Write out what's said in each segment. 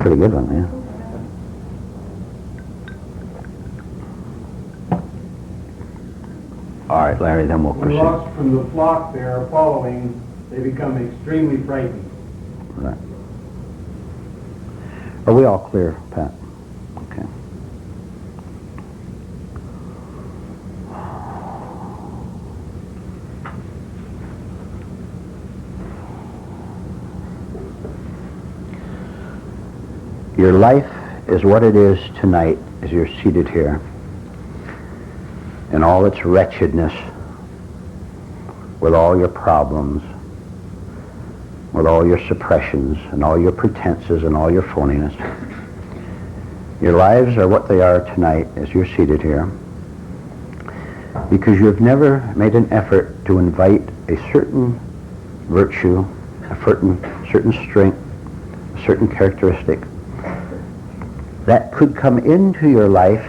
pretty good one, yeah. All right, Larry, then we'll When proceed. lost from the flock they are following, they become extremely frightened. Right. Are we all clear, Pat? Okay. Your life is what it is tonight as you're seated here, in all its wretchedness, with all your problems, with all your suppressions and all your pretenses and all your phoniness. Your lives are what they are tonight as you're seated here because you've never made an effort to invite a certain virtue, a certain strength, a certain characteristic that could come into your life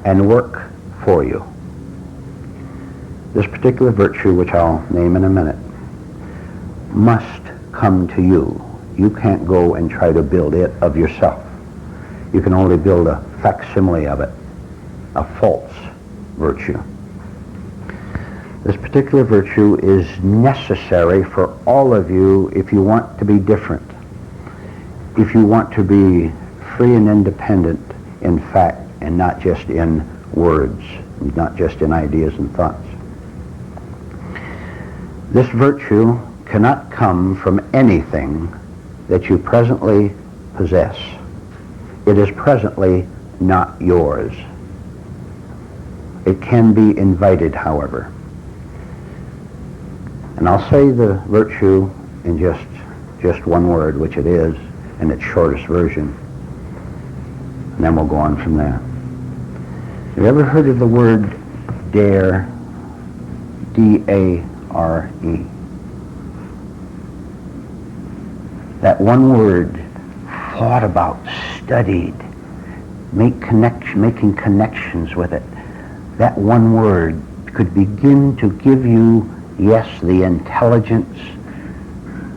and work for you. This particular virtue, which I'll name in a minute, must come to you. You can't go and try to build it of yourself. You can only build a facsimile of it, a false virtue. This particular virtue is necessary for all of you if you want to be different, if you want to be free and independent in fact and not just in words, not just in ideas and thoughts. This virtue cannot come from anything that you presently possess. It is presently not yours. It can be invited, however. And I'll say the virtue in just one word, which it is, in its shortest version. And then we'll go on from there. Have you ever heard of the word dare? D-A-R-E. That one word, thought about, studied, making connections with it. That one word could begin to give you, yes, the intelligence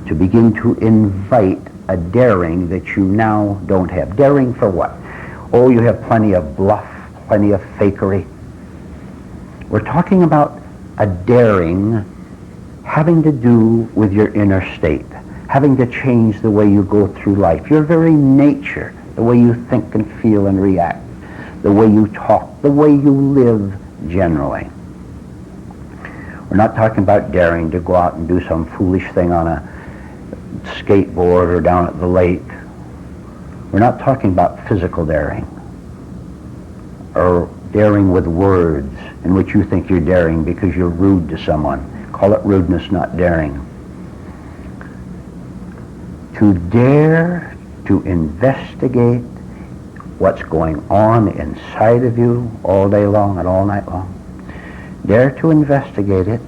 to begin to invite a daring that you now don't have. Daring for what? Oh, you have plenty of bluff, plenty of fakery. We're talking about a daring having to do with your inner state, having to change the way you go through life, your very nature, the way you think and feel and react, the way you talk, the way you live generally. We're not talking about daring to go out and do some foolish thing on a skateboard or down at the lake. We're not talking about physical daring or daring with words in which you think you're daring because you're rude to someone. Call it rudeness, not daring. To dare to investigate what's going on inside of you all day long and all night long. Dare to investigate it,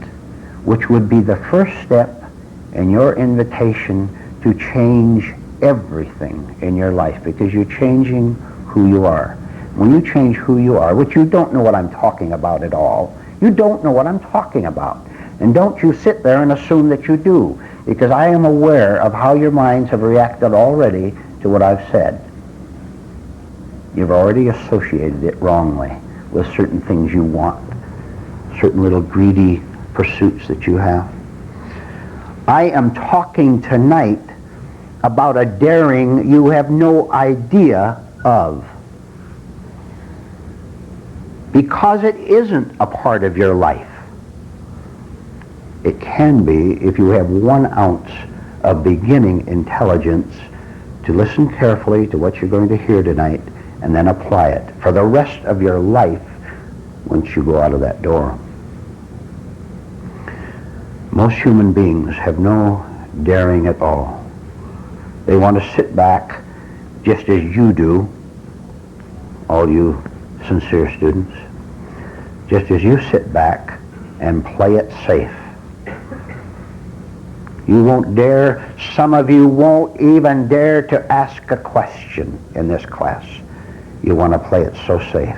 which would be the first step in your invitation to change everything in your life, because you're changing who you are. When you change who you are, which you don't know what I'm talking about at all, you don't know what I'm talking about. And don't you sit there and assume that you do, because I am aware of how your minds have reacted already to what I've said. You've already associated it wrongly with certain things you want, certain little greedy pursuits that you have. I am talking tonight about a daring you have no idea of, because it isn't a part of your life. It can be if you have 1 ounce of beginning intelligence to listen carefully to what you're going to hear tonight and then apply it for the rest of your life once you go out of that door. Most human beings have no daring at all. They want to sit back just as you do, all you sincere students, just as you sit back and play it safe. You won't dare, some of you won't even dare to ask a question in this class. You want to play it so safe.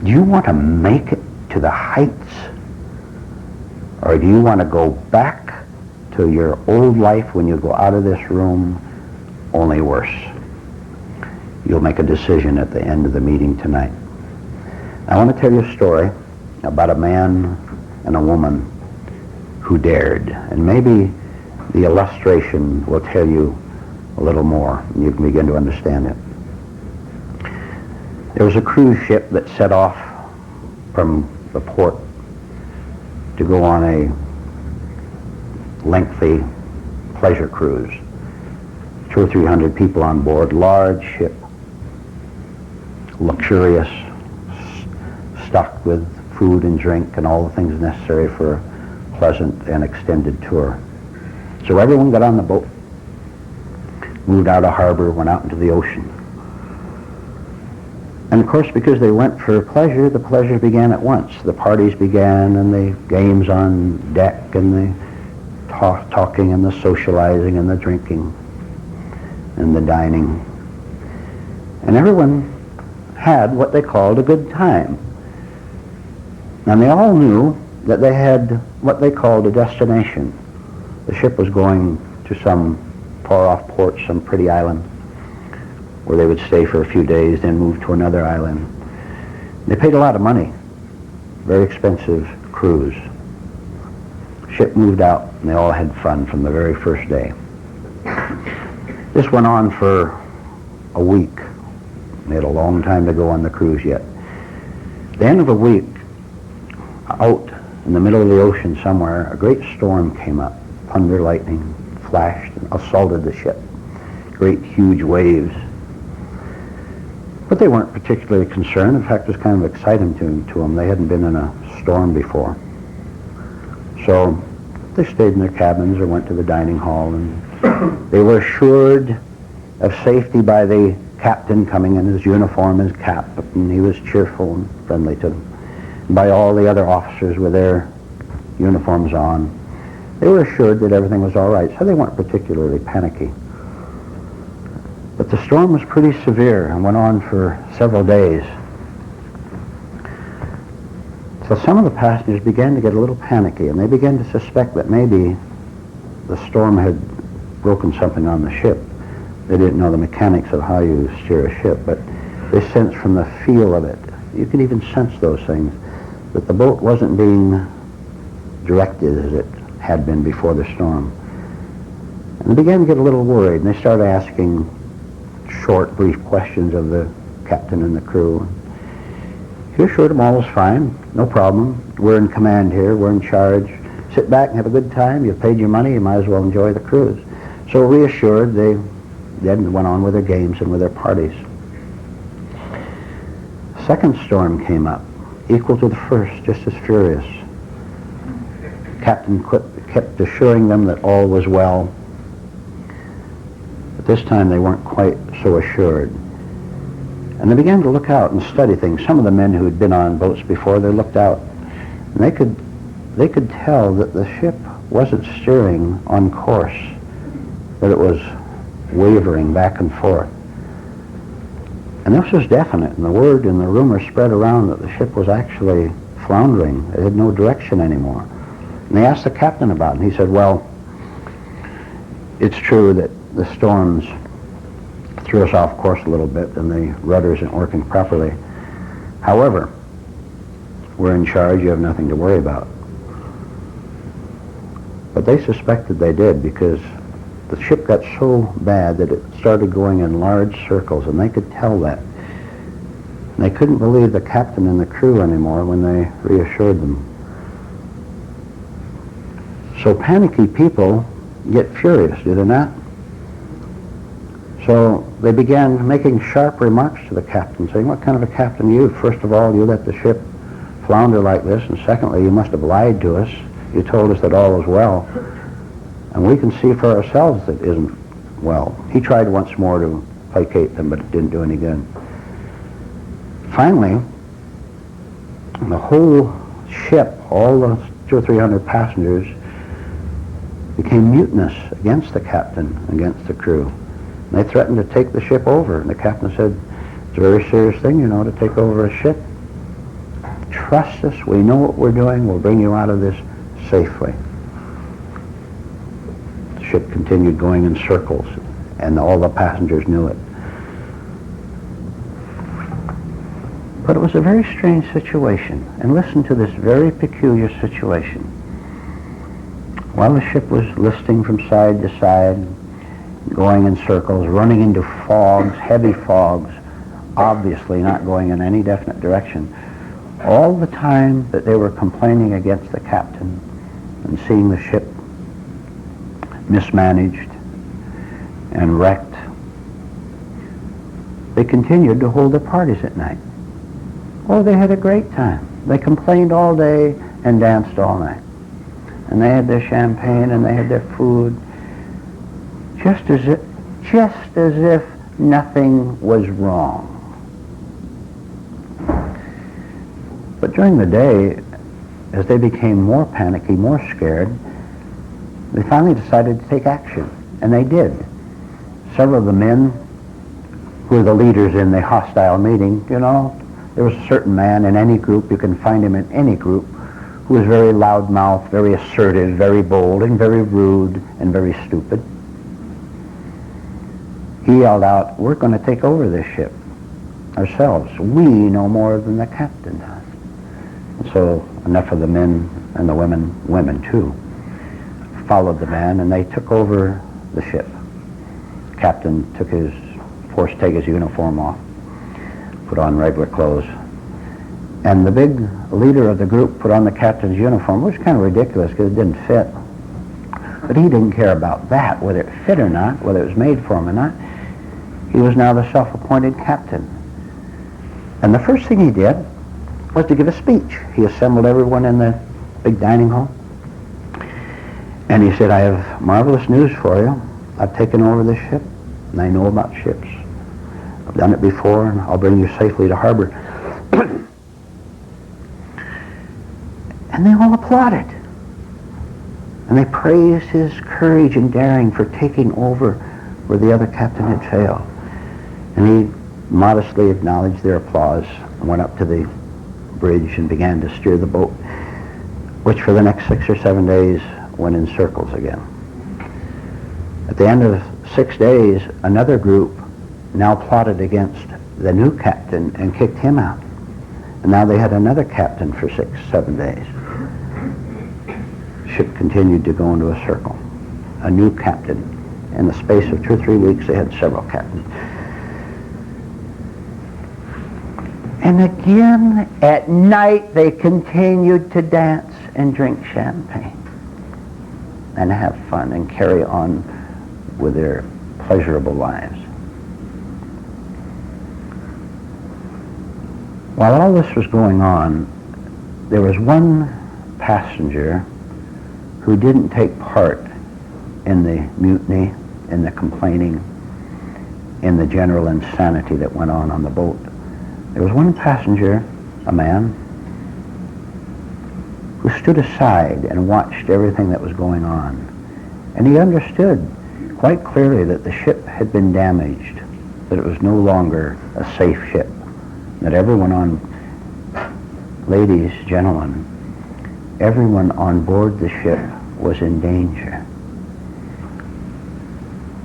Do you want to make it to the heights? Or do you want to go back to to your old life when you go out of this room, only worse. You'll make a decision at the end of the meeting tonight. I want to tell you a story about a man and a woman who dared. And maybe the illustration will tell you a little more, and you can begin to understand it. There was a cruise ship that set off from the port to go on a lengthy pleasure cruise. 200 or 300 people on board, large ship, luxurious, stocked with food and drink and all the things necessary for a pleasant and extended tour. So everyone got on the boat, moved out of harbor, went out into the ocean. And of course, because they went for pleasure, the pleasure began at once. The parties began, and the games on deck, and the talking, and the socializing, and the drinking, and the dining. And everyone had what they called a good time. And they all knew that they had what they called a destination. The ship was going to some far-off port, some pretty island, where they would stay for a few days, then move to another island. They paid a lot of money, very expensive cruise. Ship moved out, and they all had fun from the very first day. This went on for a week. They had a long time to go on the cruise yet. At the end of a week, out in the middle of the ocean somewhere, a great storm came up. Thunder, lightning flashed and assaulted the ship. Great, huge waves. But they weren't particularly concerned. In fact, it was kind of exciting to them. They hadn't been in a storm before. So they stayed in their cabins or went to the dining hall, and they were assured of safety by the captain coming in his uniform and cap, and he was cheerful and friendly to them. And by all the other officers with their uniforms on. They were assured that everything was all right, so they weren't particularly panicky. But the storm was pretty severe and went on for several days. So some of the passengers began to get a little panicky, and they began to suspect that maybe the storm had broken something on the ship. They didn't know the mechanics of how you steer a ship, but they sensed from the feel of it, you could even sense those things, that the boat wasn't being directed as it had been before the storm. And they began to get a little worried, and they started asking short, brief questions of the captain and the crew. He assured them all was fine, no problem. We're in command here, we're in charge. Sit back and have a good time. You've paid your money, you might as well enjoy the cruise. So reassured, they then went on with their games and with their parties. Second storm came up, equal to the first, just as furious. Captain kept assuring them that all was well. But this time they weren't quite so assured. And they began to look out and study things. Some of the men who had been on boats before, they looked out, and they could tell that the ship wasn't steering on course, that it was wavering back and forth. And this was definite, and the word and the rumor spread around that the ship was actually floundering. It had no direction anymore. And they asked the captain about it, and he said, well, it's true that the storms threw us off course a little bit, and the rudder isn't working properly. However, we're in charge, you have nothing to worry about. But they suspected they did, because the ship got so bad that it started going in large circles, and they could tell that. And they couldn't believe the captain and the crew anymore when they reassured them. So panicky people get furious, do they not? So they began making sharp remarks to the captain, saying, what kind of a captain are you? First of all, you let the ship flounder like this, and secondly, you must have lied to us. You told us that all was well, and we can see for ourselves that it isn't well. He tried once more to placate them, but it didn't do any good. Finally, the whole ship, all the 200 or 300 passengers, became mutinous against the captain, against the crew. And they threatened to take the ship over, and the captain said, it's a very serious thing, to take over a ship. Trust us, we know what we're doing, we'll bring you out of this safely. ship continued going in circles, and all the passengers knew it. But it was a very strange situation, and listen to this very peculiar situation. While the ship was listing from side to side, going in circles, running into fogs, heavy fogs, obviously not going in any definite direction, all the time that they were complaining against the captain and seeing the ship mismanaged and wrecked, they continued to hold their parties at night. Oh, they had a great time. They complained all day and danced all night. And they had their champagne and they had their food, just as if nothing was wrong. But during the day, as they became more panicky, more scared, they finally decided to take action, and they did. Several of the men who were the leaders in the hostile meeting, you know, there was a certain man in any group, you can find him in any group, who was very loudmouthed, very assertive, very bold, and very rude, and very stupid. He yelled out, "We're going to take over this ship ourselves. We know more than the captain does." And so enough of the men and the women too, followed the man, and they took over the ship. The captain forced to take his uniform off, put on regular clothes. And the big leader of the group put on the captain's uniform, which was kind of ridiculous because it didn't fit. But he didn't care about that, whether it fit or not, whether it was made for him or not. He was now the self-appointed captain. And the first thing he did was to give a speech. He assembled everyone in the big dining hall. And he said, "I have marvelous news for you. I've taken over this ship, and I know about ships. I've done it before, and I'll bring you safely to harbor." And they all applauded. And they praised his courage and daring for taking over where the other captain had failed. And he modestly acknowledged their applause and went up to the bridge and began to steer the boat, which for the next 6 or 7 days went in circles again. At the end of 6 days, another group now plotted against the new captain and kicked him out. And now they had another captain for 6, 7 days. The ship continued to go into a circle. A new captain. In the space of 2 or 3 weeks, they had several captains. And again, at night, they continued to dance and drink champagne and have fun and carry on with their pleasurable lives. While all this was going on, there was one passenger who didn't take part in the mutiny, in the complaining, in the general insanity that went on the boat. There was one passenger, a man, who stood aside and watched everything that was going on. And he understood quite clearly that the ship had been damaged, that it was no longer a safe ship, that everyone on, ladies, gentlemen, everyone on board the ship was in danger.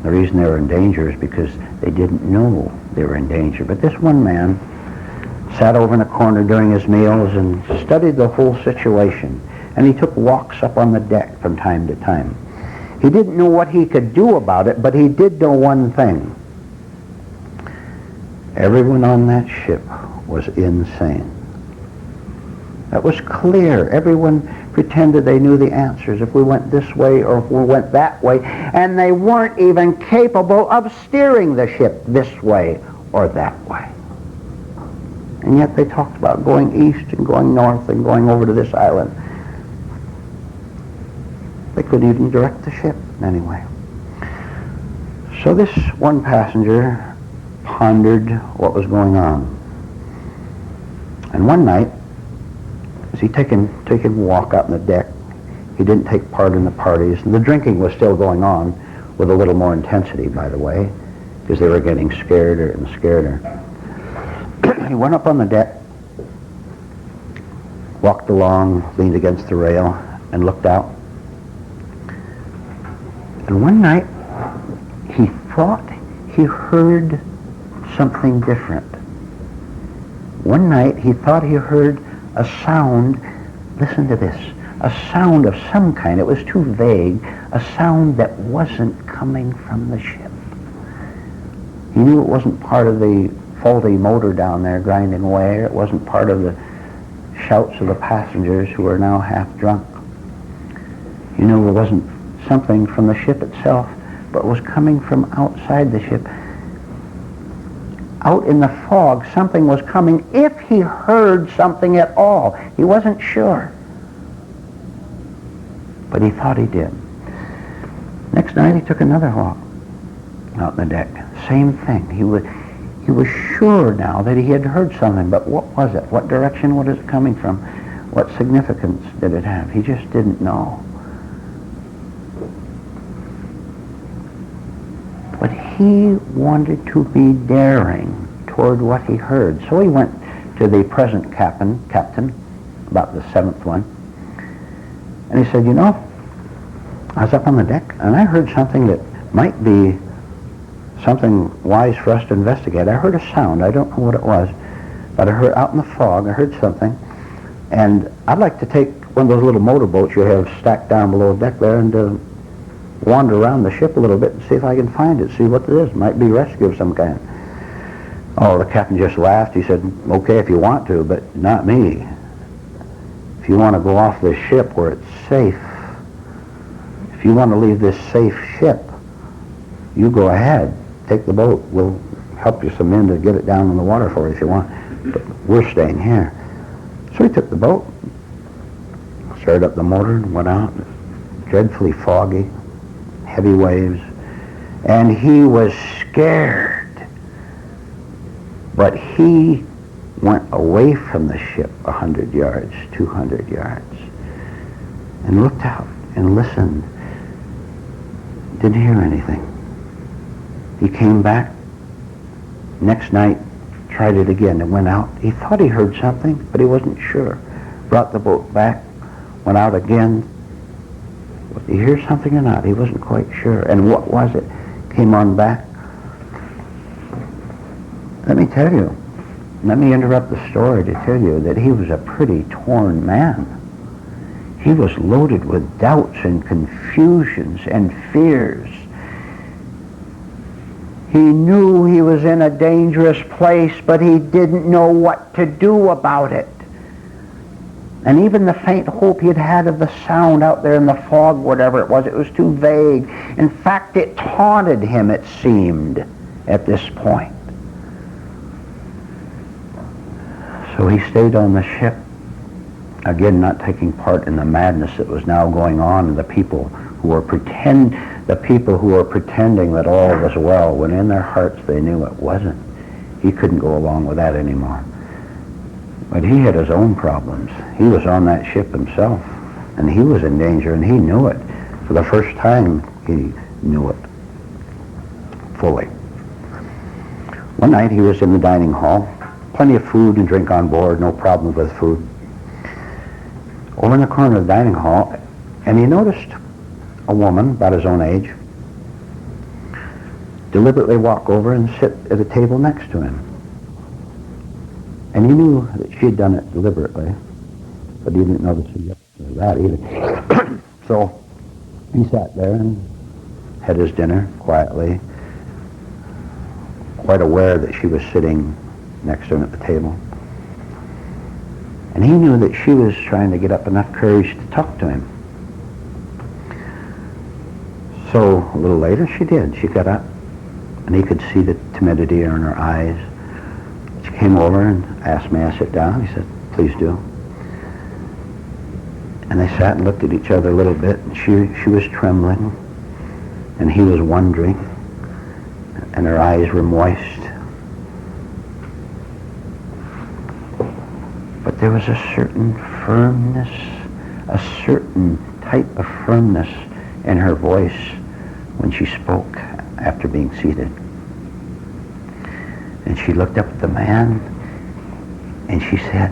The reason they were in danger is because they didn't know they were in danger. But this one man sat over in a corner during his meals and studied the whole situation. And he took walks up on the deck from time to time. He didn't know what he could do about it, but he did know one thing. Everyone on that ship was insane. That was clear. Everyone pretended they knew the answers, if we went this way or if we went that way, and they weren't even capable of steering the ship this way or that way. And yet they talked about going east and going north and going over to this island. They couldn't even direct the ship anyway. So this one passenger pondered what was going on. And one night, as he taking a walk out on the deck, he didn't take part in the parties. And the drinking was still going on with a little more intensity, by the way, because they were getting scareder and scareder. He went up on the deck, walked along, leaned against the rail, and looked out. And one night, he thought he heard something different. One night, he thought he heard a sound. Listen to this. A sound of some kind. It was too vague. A sound that wasn't coming from the ship. He knew it wasn't part of the faulty motor down there grinding away. It wasn't part of the shouts of the passengers who were now half drunk. He knew it wasn't something from the ship itself, but was coming from outside the ship. Out in the fog, something was coming, if he heard something at all. He wasn't sure. But he thought he did. Next night, he took another walk out on the deck. Same thing. He was sure now that he had heard something, but what was it? What direction was it coming from? What significance did it have? He just didn't know. But he wanted to be daring toward what he heard. So he went to the present captain, about the seventh one, and he said, you know, I was up on the deck and I heard something that might be something wise for us to investigate. I heard a sound. I don't know what it was, but I heard out in the fog, I heard something, and I'd like to take one of those little motorboats you have stacked down below deck there and wander around the ship a little bit and see if I can find it, see what it is. Might be rescue of some kind. Oh, the captain just laughed. He said, okay, if you want to, but not me. If you want to go off this ship where it's safe, if you want to leave this safe ship, you go ahead. Take the boat. We'll help you some men to get it down in the water for you if you want. But we're staying here. So he took the boat, started up the motor, and went out. Dreadfully foggy, heavy waves, and he was scared. But he went away from the ship 100 yards, 200 yards, and looked out and listened. Didn't hear anything. He came back. Next night, tried it again and went out. He thought he heard something, but he wasn't sure. Brought the boat back, went out again. Did he hear something or not? He wasn't quite sure. And what was it? Came on back. Let me tell you, let me interrupt the story to tell you that he was a pretty torn man. He was loaded with doubts and confusions and fears. He knew he was in a dangerous place, but he didn't know what to do about it. And even the faint hope he had had of the sound out there in the fog, whatever it was too vague. In fact, it taunted him, it seemed, at this point. So he stayed on the ship, again not taking part in the madness that was now going on, and the people who were pretending that all was well, when in their hearts they knew it wasn't. He couldn't go along with that anymore. But he had his own problems. He was on that ship himself, and he was in danger, and he knew it. For the first time, he knew it fully. One night he was in the dining hall. Plenty of food and drink on board, no problems with food. Over in the corner of the dining hall, and he noticed a woman about his own age deliberately walk over and sit at a table next to him. And he knew that she had done it deliberately, but he didn't notice that either. So he sat there and had his dinner quietly, quite aware that she was sitting next to him at the table. And he knew that she was trying to get up enough courage to talk to him. So a little later she did. She got up, and he could see the timidity in her eyes. She came over and asked, may I sit down? He said, please do. And they sat and looked at each other a little bit, and she was trembling, and he was wondering, and her eyes were moist. But there was a certain firmness, a certain type of firmness in her voice when she spoke after being seated. And she looked up at the man and she said,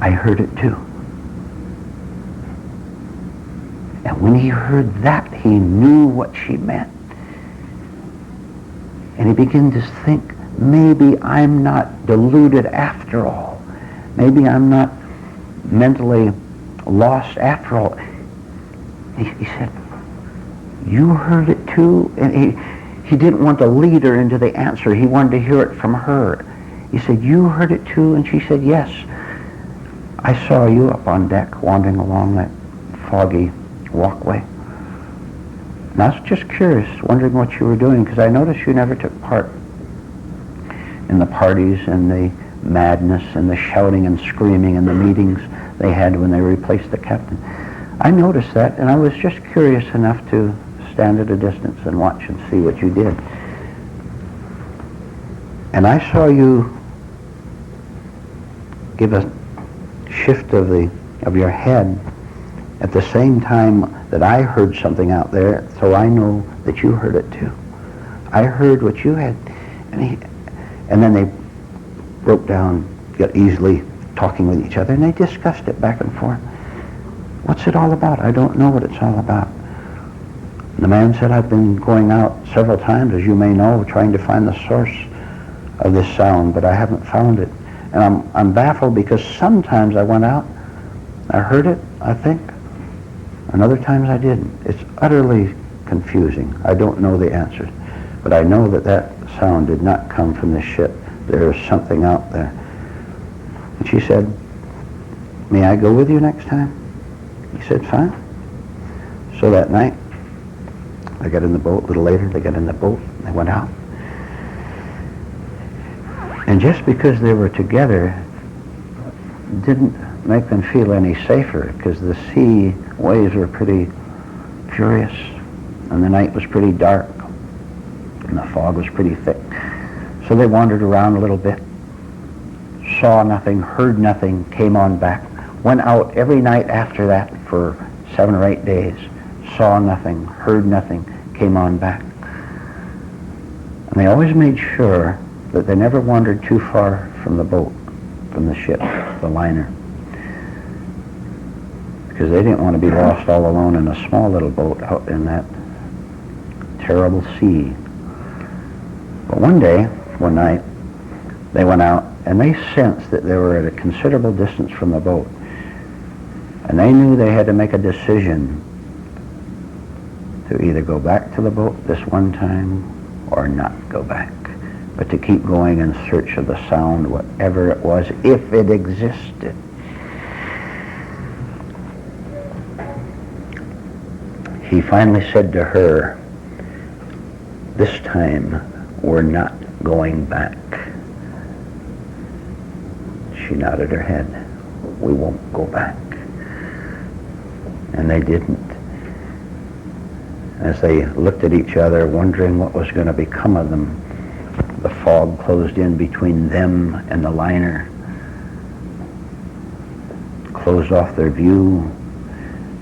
I heard it too. And when he heard that, he knew what she meant. And he began to think, maybe I'm not deluded after all. Maybe I'm not mentally lost after all. He said, you heard it too? And he didn't want to lead her into the answer. He wanted to hear it from her. He said, you heard it too? And she said, yes. I saw you up on deck wandering along that foggy walkway. And I was just curious, wondering what you were doing, because I noticed you never took part in the parties and the madness and the shouting and screaming and the meetings they had when they replaced the captain. I noticed that, and I was just curious enough to stand at a distance and watch and see what you did. And I saw you give a shift of your head at the same time that I heard something out there, so I know that you heard it too. I heard what you had, and then they broke down, got easily talking with each other, and they discussed it back and forth. What's it all about? I don't know what it's all about. And the man said, I've been going out several times, as you may know, trying to find the source of this sound, but I haven't found it. And I'm baffled because sometimes I went out, I heard it, I think, and other times I didn't. It's utterly confusing. I don't know the answers, but I know that that sound did not come from the ship. There is something out there. And she said, may I go with you next time? He said, fine. So that night, they got in the boat. A little later, they got in the boat, and they went out. And just because they were together didn't make them feel any safer, because the sea waves were pretty furious, and the night was pretty dark, and the fog was pretty thick. So they wandered around a little bit, saw nothing, heard nothing, came on back, went out every night after that for 7 or 8 days, saw nothing, heard nothing, came on back. And they always made sure that they never wandered too far from the boat, from the ship, the liner, because they didn't want to be lost all alone in a small little boat out in that terrible sea. But one night, they went out, and they sensed that they were at a considerable distance from the boat, and they knew they had to make a decision to either go back to the boat this one time or not go back, but to keep going in search of the sound, whatever it was, if it existed. He finally said to her, this time we're not going back. She nodded her head. We won't go back. And they didn't. As they looked at each other, wondering what was going to become of them, the fog closed in between them and the liner, closed off their view,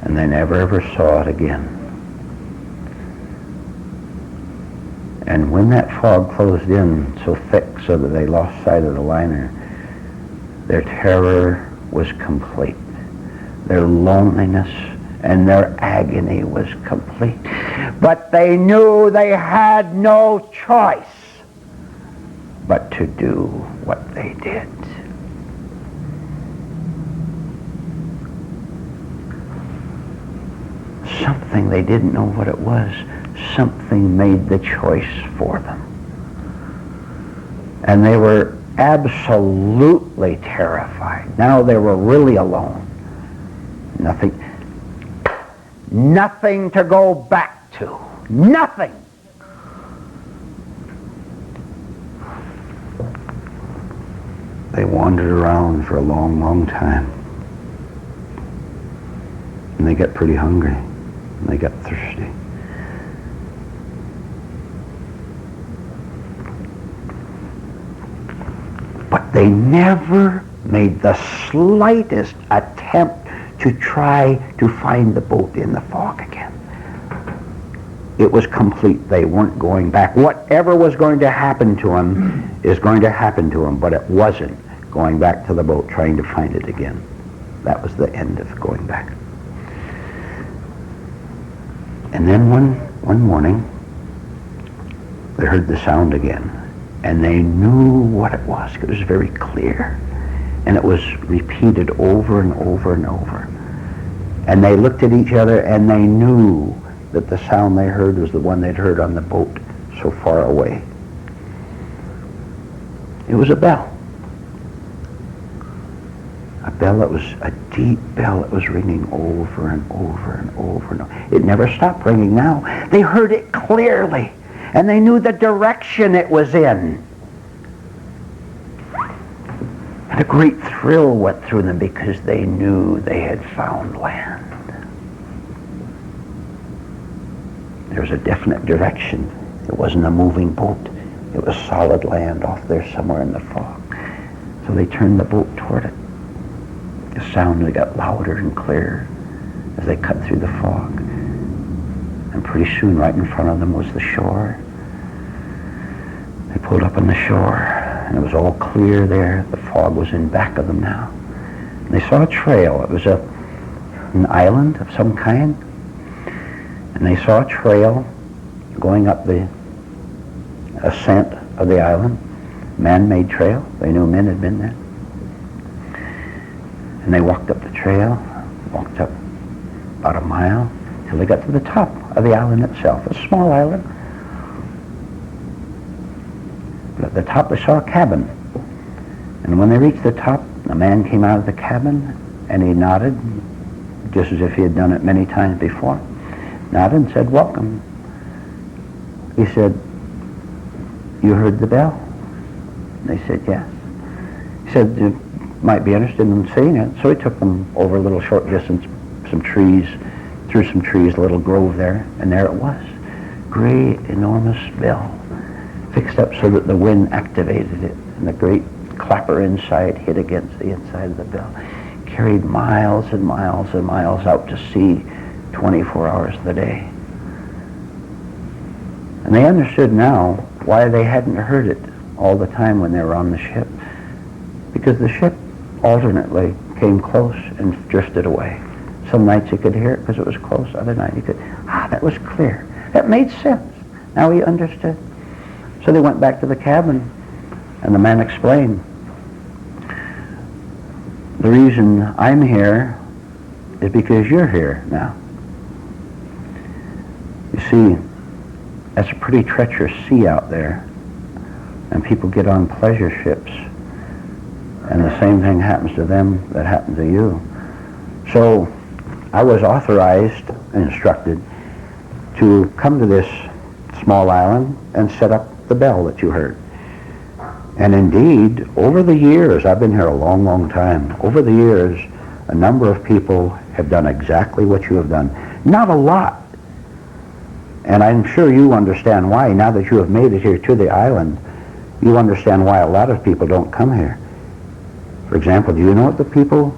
and they never ever saw it again. And when that fog closed in so thick so that they lost sight of the liner, their terror was complete. Their loneliness and their agony was complete. But they knew they had no choice but to do what they did. Something, they didn't know what it was, something made the choice for them. And they were absolutely terrified. Now they were really alone. Nothing to go back to. Nothing. They wandered around for a long, long time. And they got pretty hungry. And they got thirsty. But they never made the slightest attempt to try to find the boat in the fog again. It was complete. They weren't going back. Whatever was going to happen to them is going to happen to them, but it wasn't going back to the boat trying to find it again. That was the end of going back. And then one morning, they heard the sound again, and they knew what it was. It was very clear, and it was repeated over and over and over. And they looked at each other, and they knew that the sound they heard was the one they'd heard on the boat so far away. It was a bell. A bell that was a deep bell that was ringing over and over and over and over. It never stopped ringing now. They heard it clearly, and they knew the direction it was in. And a great thrill went through them because they knew they had found land. There was a definite direction. It wasn't a moving boat. It was solid land off there somewhere in the fog. So they turned the boat toward it. The sound got louder and clearer as they cut through the fog. And pretty soon, right in front of them was the shore. They pulled up on the shore, and it was all clear there. The fog was in back of them now. And they saw a trail. It was an island of some kind. And they saw a trail going up the ascent of the island, man-made trail. They knew men had been there. And they walked up the trail, walked up about a mile, till they got to the top of the island itself, a small island. But at the top they saw a cabin. And when they reached the top, a man came out of the cabin, and he nodded, just as if he had done it many times before. Nodded and said, "Welcome." He said, "You heard the bell?" They said, "Yes." He said, "You might be interested in seeing it." So he took them over a little short distance, some trees, through some trees, a little grove there, and there it was. Great, enormous bell, fixed up so that the wind activated it, and the great clapper inside hit against the inside of the bell. Carried miles and miles and miles out to sea 24 hours of the day. And they understood now why they hadn't heard it all the time when they were on the ship. Because the ship alternately came close and drifted away. Some nights you could hear it because it was close. Other nights you could, that was clear. That made sense. Now he understood. So they went back to the cabin, and the man explained, "The reason I'm here is because you're here now. You see, that's a pretty treacherous sea out there, and people get on pleasure ships, and the same thing happens to them that happened to you. So I was authorized and instructed to come to this small island and set up the bell that you heard. And indeed, over the years, I've been here a long, long time, over the years, a number of people have done exactly what you have done. Not a lot. And I'm sure you understand why. Now that you have made it here to the island, you understand why a lot of people don't come here. For example, do you know what the people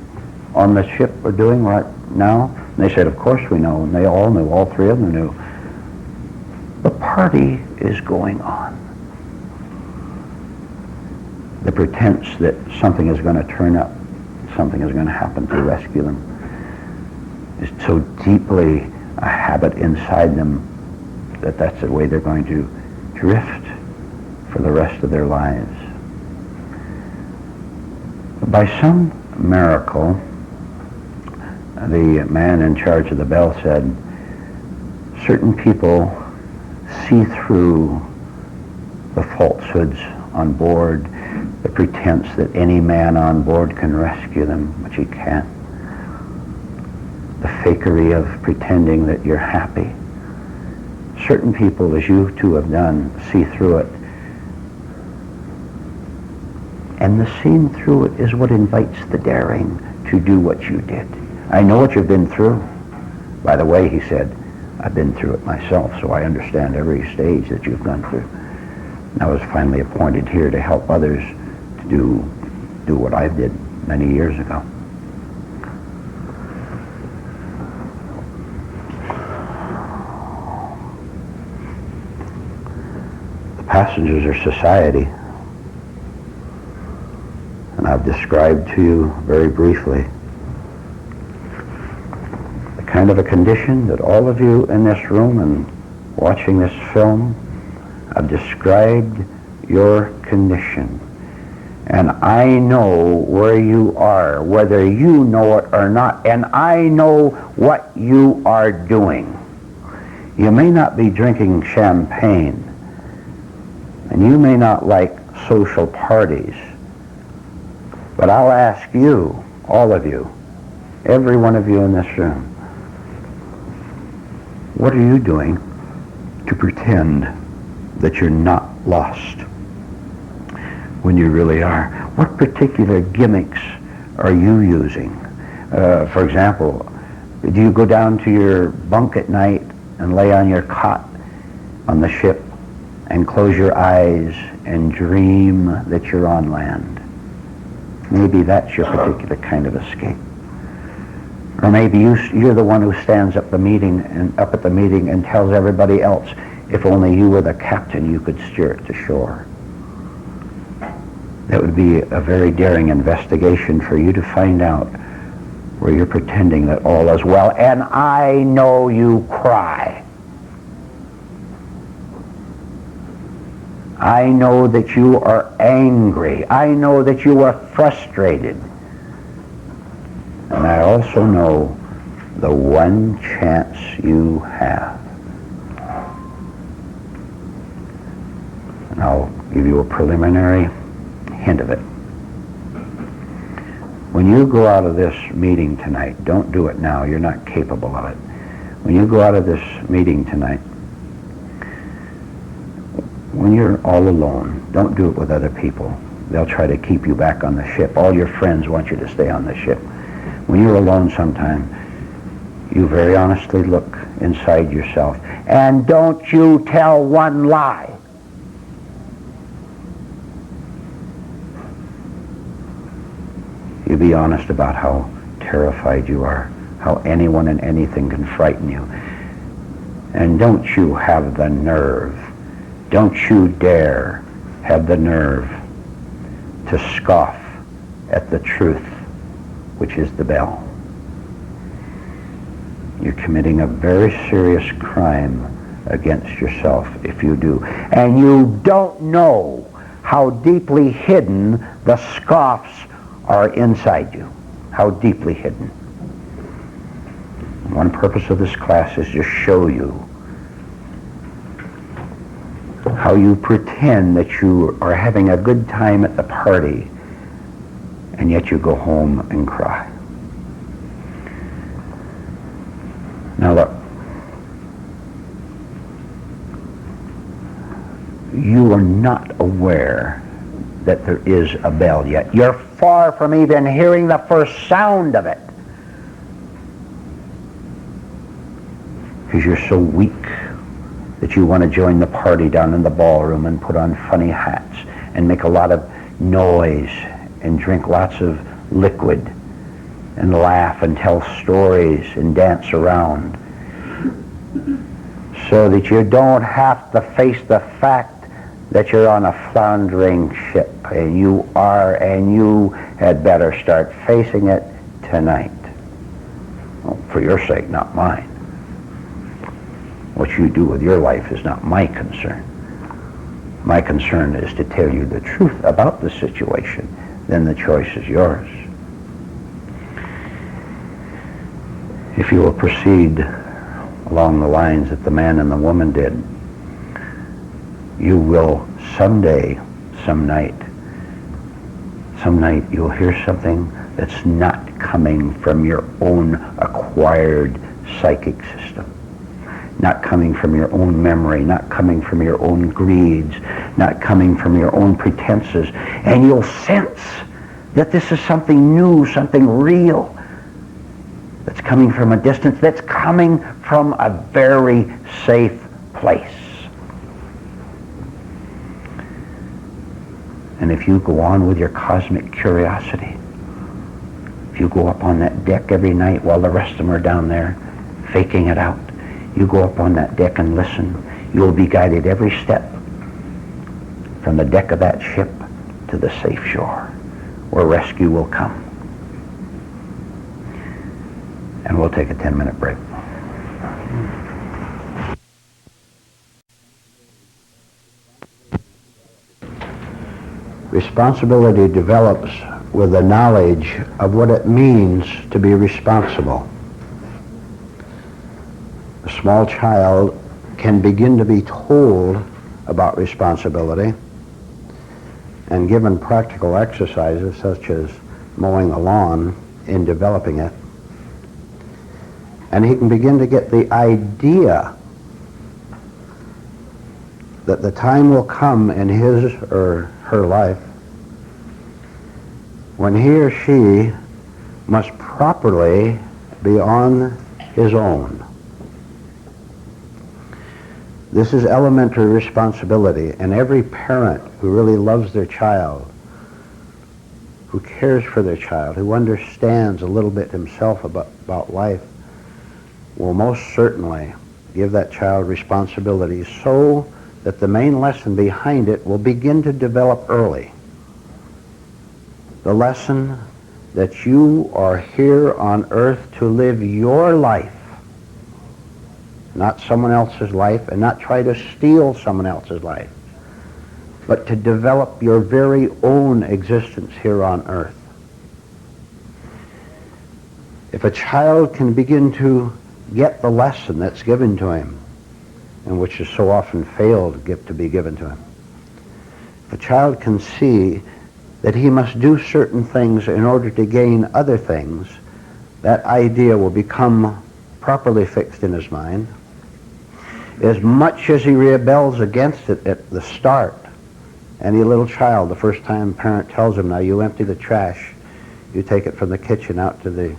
on the ship are doing right now?" And they said, "Of course we know." And they all knew, all three of them knew. The party is going on. The pretense that something is going to turn up, something is going to happen to rescue them, is so deeply a habit inside them that that's the way they're going to drift for the rest of their lives. By some miracle, the man in charge of the bell said, certain people see through the falsehoods on board, the pretense that any man on board can rescue them, but he can't. The fakery of pretending that you're happy. Certain people, as you two have done, see through it. And the seeing through it is what invites the daring to do what you did. I know what you've been through. By the way, he said, I've been through it myself, so I understand every stage that you've gone through. And I was finally appointed here to help others to do what I did many years ago. The passengers are society. And I've described to you very briefly the kind of a condition that all of you in this room and watching this film have described your condition. And I know where you are, whether you know it or not, and I know what you are doing. You may not be drinking champagne, and you may not like social parties, but I'll ask you, all of you, every one of you in this room, what are you doing to pretend that you're not lost when you really are? What particular gimmicks are you using? For example, do you go down to your bunk at night and lay on your cot on the ship and close your eyes and dream that you're on land? Maybe that's your particular kind of escape. Or maybe you're the one who stands up at the meeting and tells everybody else, if only you were the captain, you could steer it to shore. That would be a very daring investigation for you to find out where you're pretending that all is well. And I know you cry. I know that you are angry. I know that you are frustrated. And I also know the one chance you have. And I'll give you a preliminary hint of it. When you go out of this meeting tonight, don't do it now, you're not capable of it. When you go out of this meeting tonight, when you're all alone, don't do it with other people. They'll try to keep you back on the ship. All your friends want you to stay on the ship. When you're alone sometime, you very honestly look inside yourself. And don't you tell one lie. You be honest about how terrified you are, how anyone and anything can frighten you. And don't you have the nerve, don't you dare have the nerve to scoff at the truth, which is the bell. You're committing a very serious crime against yourself if you do. And you don't know how deeply hidden the scoffs are inside you. How deeply hidden. One purpose of this class is to show you how you pretend that you are having a good time at the party, and yet you go home and cry. Now look, you are not aware that there is a bell yet. You're far from even hearing the first sound of it, because you're so weak that you want to join the party down in the ballroom and put on funny hats and make a lot of noise and drink lots of liquid and laugh and tell stories and dance around, so that you don't have to face the fact that you're on a floundering ship, and you are, and you had better start facing it tonight. Well, for your sake, not mine. What you do with your life is not my concern. My concern is to tell you the truth about the situation. Then the choice is yours. If you will proceed along the lines that the man and the woman did, you will someday, some night you'll hear something that's not coming from your own acquired psychic system, not coming from your own memory, not coming from your own greeds, not coming from your own pretenses, and you'll sense that this is something new, something real, that's coming from a distance, that's coming from a very safe place. And if you go on with your cosmic curiosity, if you go up on that deck every night while the rest of them are down there faking it out, you go up on that deck and listen, you'll be guided every step from the deck of that ship to the safe shore where rescue will come. and we'll take a 10-minute break. Responsibility develops with the knowledge of what it means to be responsible. A small child can begin to be told about responsibility and given practical exercises such as mowing the lawn in developing it. And he can begin to get the idea that the time will come in his or her life when he or she must properly be on his own. This is elementary responsibility, and every parent who really loves their child, who cares for their child, who understands a little bit himself about life, will most certainly give that child responsibility so that the main lesson behind it will begin to develop early. The lesson that you are here on earth to live your life, not someone else's life, and not try to steal someone else's life, but to develop your very own existence here on earth. If a child can begin to get the lesson that's given to him, and which is so often failed to be given to him, if a child can see that he must do certain things in order to gain other things, that idea will become properly fixed in his mind. As much as he rebels against it at the start, any little child, the first time a parent tells him, now you empty the trash, you take it from the kitchen out to the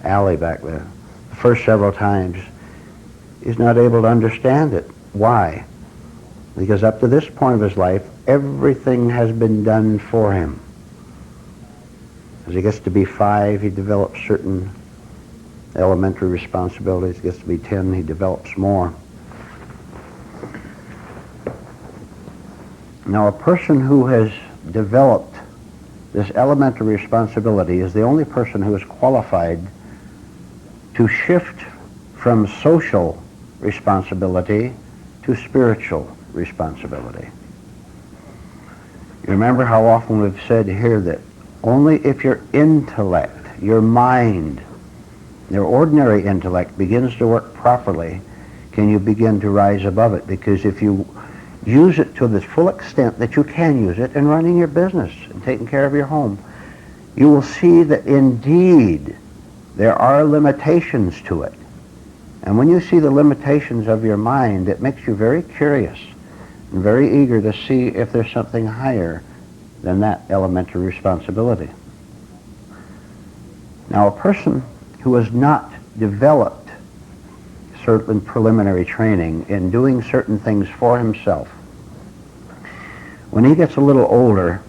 alley back there. The first several times, he's not able to understand it. Why? Because up to this point of his life, everything has been done for him. As he gets to be 5, he develops certain elementary responsibilities. He gets to be 10, he develops more. Now, a person who has developed this elementary responsibility is the only person who is qualified to shift from social responsibility to spiritual responsibility. You remember how often we've said here that only if your intellect, your mind, your ordinary intellect begins to work properly can you begin to rise above it, because if you use it to the full extent that you can use it in running your business and taking care of your home, you will see that indeed there are limitations to it. And when you see the limitations of your mind, it makes you very curious and very eager to see if there's something higher than that elementary responsibility. Now, a person who has not developed certain preliminary training in doing certain things for himself, when he gets a little older,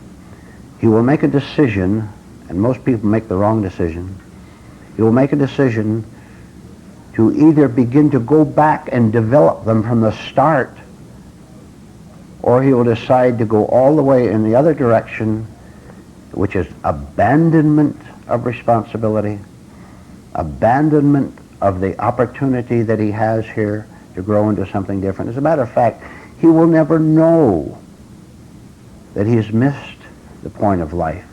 he will make a decision, and most people make the wrong decision. He will make a decision to either begin to go back and develop them from the start, or he will decide to go all the way in the other direction, which is abandonment of responsibility, abandonment of the opportunity that he has here to grow into something different. As a matter of fact, he will never know that he's missed the point of life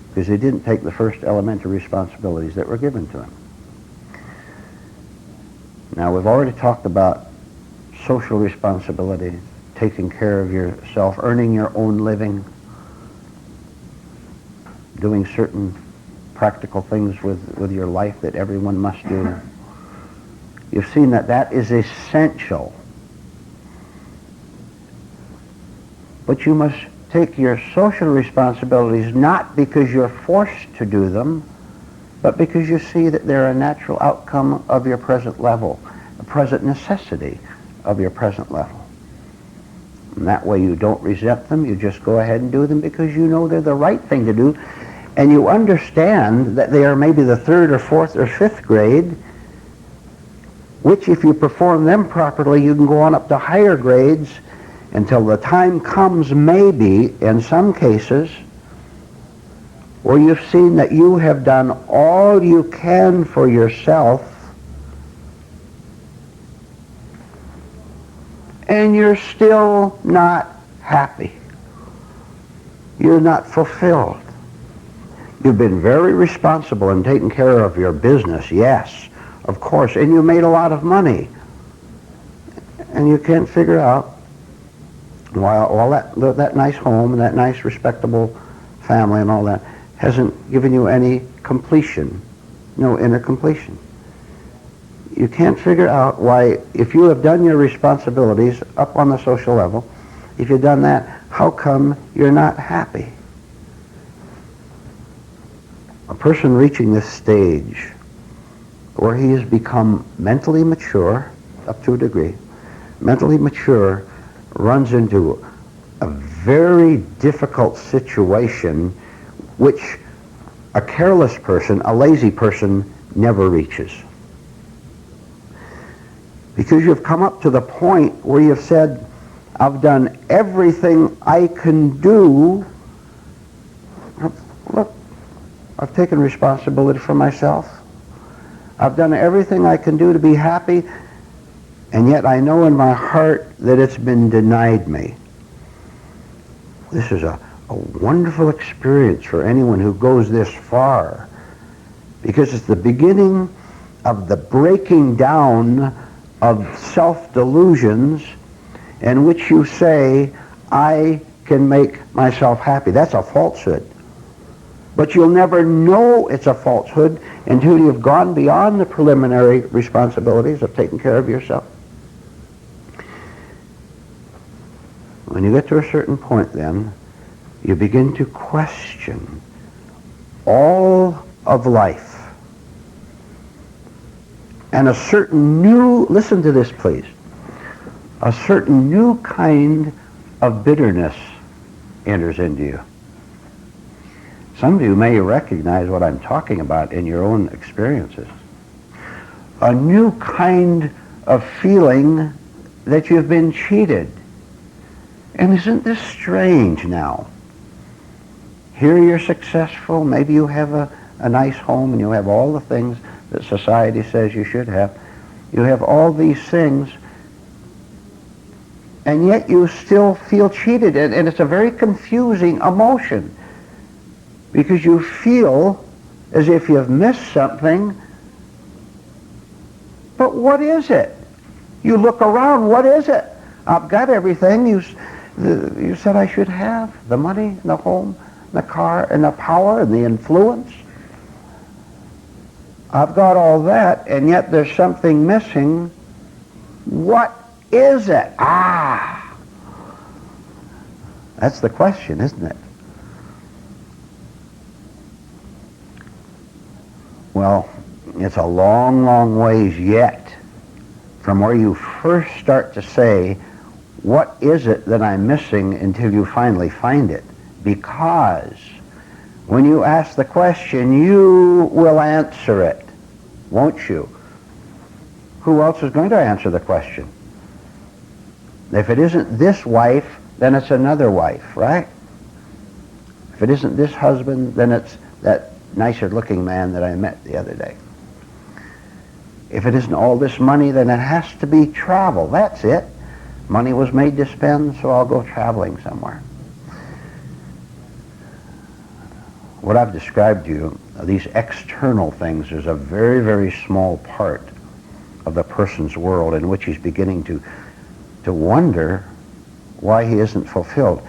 because he didn't take the first elementary responsibilities that were given to him. Now, we've already talked about social responsibility, taking care of yourself, earning your own living, doing certain practical things with your life that everyone must do. You've seen that that is essential. But you must take your social responsibilities not because you're forced to do them, but because you see that they're a natural outcome of your present level, a present necessity of your present level. And that way you don't resent them, you just go ahead and do them because you know they're the right thing to do, and you understand that they are maybe the 3rd or 4th or 5th grade, which if you perform them properly, you can go on up to higher grades until the time comes, maybe, in some cases, where you've seen that you have done all you can for yourself and you're still not happy. You're not fulfilled. You've been very responsible in taking care of your business, yes, of course, and you made a lot of money. And you can't figure out why all that nice home and that nice respectable family and all that hasn't given you any completion, no inner completion. You can't figure out why, if you have done your responsibilities up on the social level, if you've done that, how come you're not happy? A person reaching this stage where he has become mentally mature, up to a degree, mentally mature, runs into a very difficult situation which a careless person, a lazy person, never reaches. Because you've come up to the point where you've said, I've done everything I can do. Look, I've taken responsibility for myself. I've done everything I can do to be happy, and yet I know in my heart that it's been denied me. This is a wonderful experience for anyone who goes this far, because it's the beginning of the breaking down of self-delusions in which you say, I can make myself happy. That's a falsehood. But you'll never know it's a falsehood until you've gone beyond the preliminary responsibilities of taking care of yourself. When you get to a certain point, then, you begin to question all of life. And a certain new, listen to this please, a certain new kind of bitterness enters into you. Some of you may recognize what I'm talking about in your own experiences. A new kind of feeling that you've been cheated. And isn't this strange now? Here you're successful, maybe you have a nice home and you have all the things that society says you should have. You have all these things, and yet you still feel cheated, and it's a very confusing emotion, because you feel as if you've missed something, but what is it? You look around, what is it? I've got everything you said I should have, the money, the home, the car, and the power, and the influence. I've got all that, and yet there's something missing. What is it? That's the question, isn't it? Well, it's a long, long ways yet from where you first start to say, what is it that I'm missing, until you finally find it. Because when you ask the question, you will answer it, won't you? Who else is going to answer the question? If it isn't this wife, then it's another wife, right? If it isn't this husband, then it's that nicer looking man that I met the other day. If it isn't all this money, then it has to be travel. That's it. Money was made to spend, so I'll go traveling somewhere. What I've described to you, these external things, is a very, very small part of the person's world in which he's beginning to wonder why he isn't fulfilled.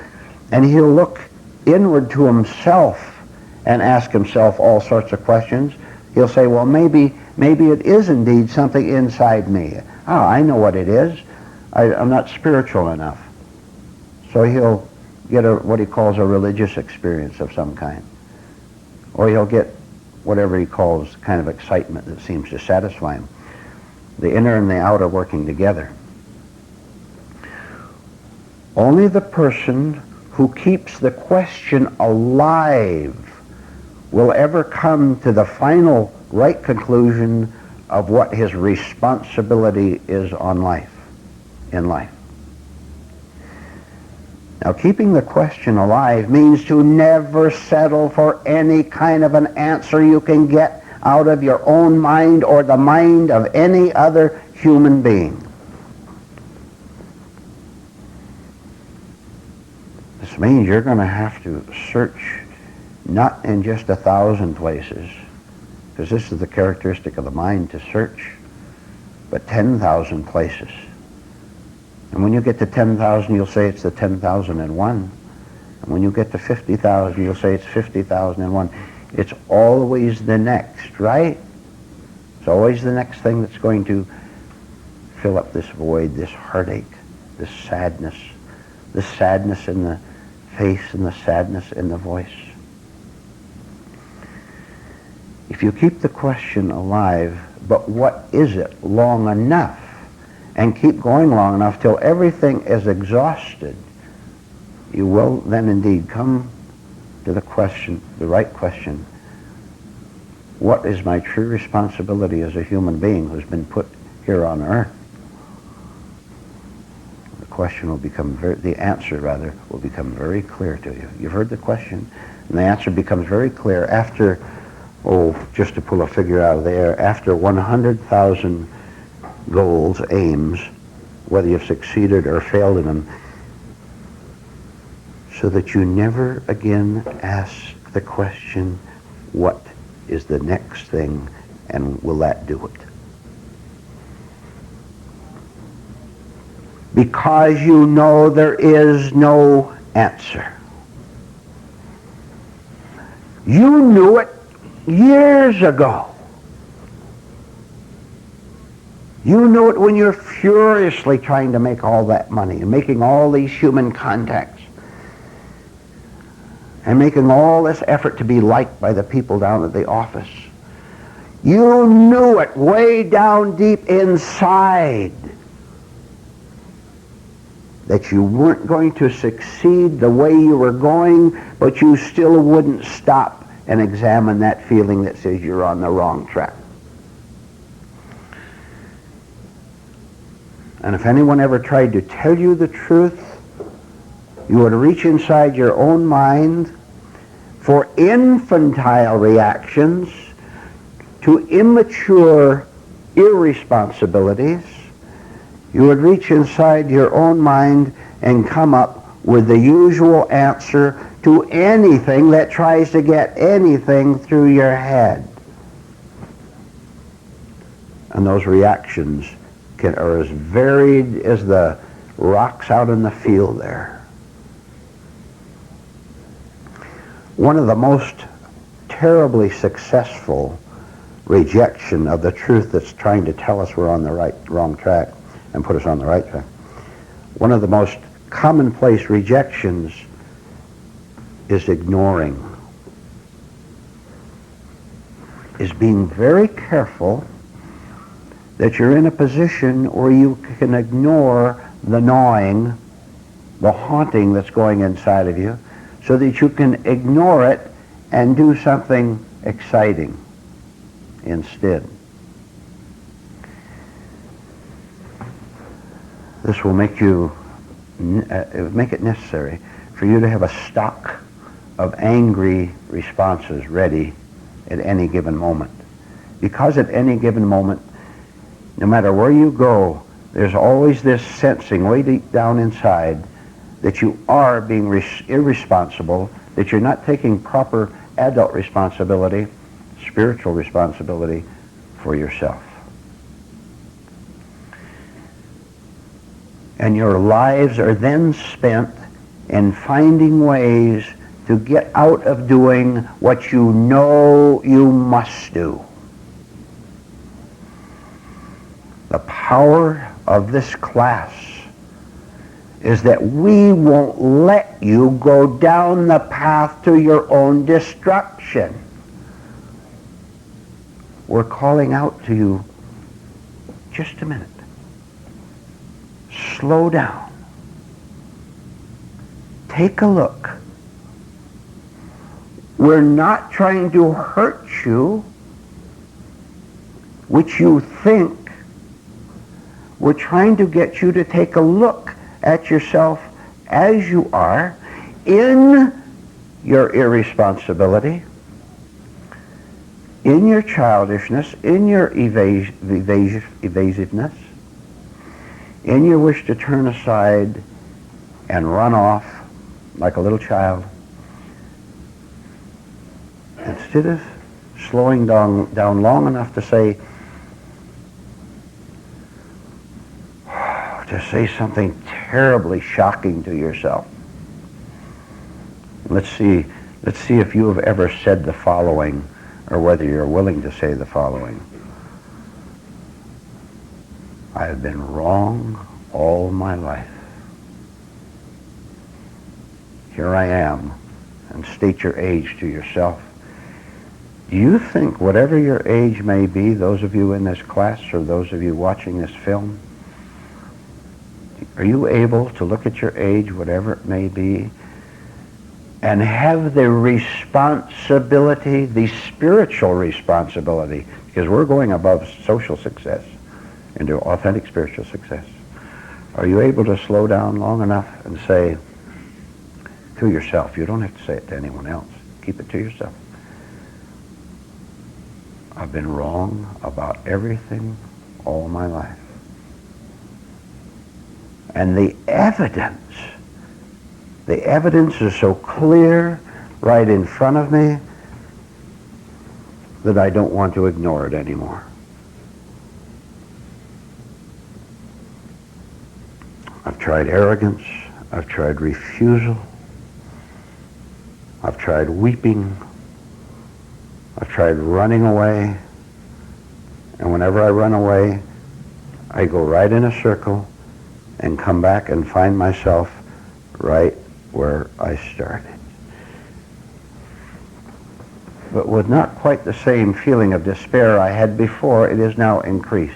And he'll look inward to himself and ask himself all sorts of questions. He'll say, well, maybe it is indeed something inside me. I know what it is. I'm not spiritual enough. So he'll get what he calls a religious experience of some kind. Or he'll get whatever he calls kind of excitement that seems to satisfy him. The inner and the outer working together. Only the person who keeps the question alive will ever come to the final right conclusion of what his responsibility is in life. Now, keeping the question alive means to never settle for any kind of an answer you can get out of your own mind or the mind of any other human being. This means you're going to have to search not in just 1,000 places, because this is the characteristic of the mind, to search, but 10,000 places. And when you get to 10,000, you'll say it's the 10,001. And when you get to 50,000, you'll say it's 50,001. It's always the next, right? It's always the next thing that's going to fill up this void, this heartache, this sadness in the face and the sadness in the voice. If you keep the question alive, but what is it, long enough, and keep going long enough till everything is exhausted, you will then indeed come to the question, the right question: what is my true responsibility as a human being who's been put here on earth? The answer will become very clear to you. You've heard the question, and the answer becomes very clear after, just to pull a figure out of the air, after 100,000 goals, aims, whether you've succeeded or failed in them, so that you never again ask the question, what is the next thing, and will that do it? Because you know there is no answer. You knew it years ago. You knew it when you're furiously trying to make all that money and making all these human contacts and making all this effort to be liked by the people down at the office. You knew it way down deep inside that you weren't going to succeed the way you were going, but you still wouldn't stop and examine that feeling that says you're on the wrong track. And if anyone ever tried to tell you the truth, you would reach inside your own mind for infantile reactions to immature irresponsibilities. You would reach inside your own mind and come up with the usual answer to anything that tries to get anything through your head. And those reactions are as varied as the rocks out in the field there. One of the most terribly successful rejection of the truth that's trying to tell us we're on the wrong track and put us on the right track. One of the most commonplace rejections is ignoring. Is being very careful that you're in a position where you can ignore the gnawing, the haunting that's going inside of you, so that you can ignore it and do something exciting instead. This will make it necessary for you to have a stock of angry responses ready at any given moment. Because at any given moment, no matter where you go, there's always this sensing way deep down inside that you are being irresponsible, that you're not taking proper adult responsibility, spiritual responsibility for yourself. And your lives are then spent in finding ways to get out of doing what you know you must do. The power of this class is that we won't let you go down the path to your own destruction. We're calling out to you, just a minute. Slow down. Take a look. We're not trying to hurt you, which you think. We're trying to get you to take a look at yourself as you are in your irresponsibility, in your childishness, in your evasiveness, in your wish to turn aside and run off like a little child. Instead of slowing down long enough to say something terribly shocking to yourself. Let's see if you have ever said the following, or whether you're willing to say the following. I have been wrong all my life. Here I am, and state your age to yourself. Do you think, whatever your age may be, those of you in this class or those of you watching this film, are you able to look at your age, whatever it may be, and have the responsibility, the spiritual responsibility, because we're going above social success into authentic spiritual success. Are you able to slow down long enough and say to yourself, you don't have to say it to anyone else, keep it to yourself, I've been wrong about everything all my life. And the evidence is so clear right in front of me that I don't want to ignore it anymore. I've tried arrogance, I've tried refusal, I've tried weeping, I've tried running away, and whenever I run away, I go right in a circle and come back and find myself right where I started. But with not quite the same feeling of despair I had before, it is now increased.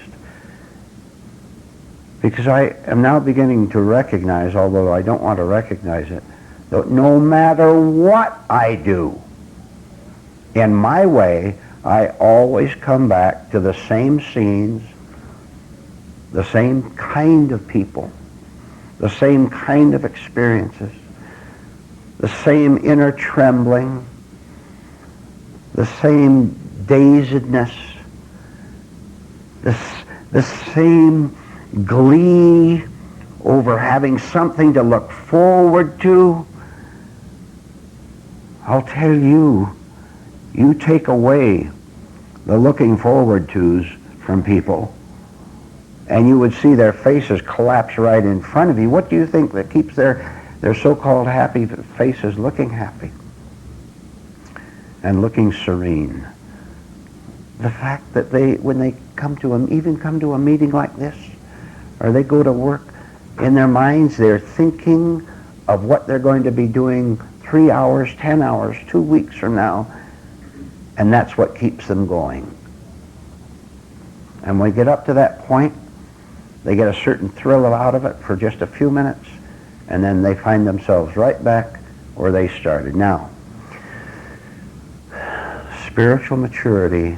Because I am now beginning to recognize, although I don't want to recognize it, that no matter what I do, in my way, I always come back to the same scenes, the same kind of people, the same kind of experiences, the same inner trembling, the same dazedness, the same glee over having something to look forward to. I'll tell you, you take away the looking forward tos from people, and you would see their faces collapse right in front of you. What do you think that keeps their so-called happy faces looking happy and looking serene? The fact that when they come to a meeting like this, or they go to work, in their minds they're thinking of what they're going to be doing 3 hours, 10 hours, 2 weeks from now, and that's what keeps them going. And when we get up to that point, they get a certain thrill out of it for just a few minutes, and then they find themselves right back where they started. Now, spiritual maturity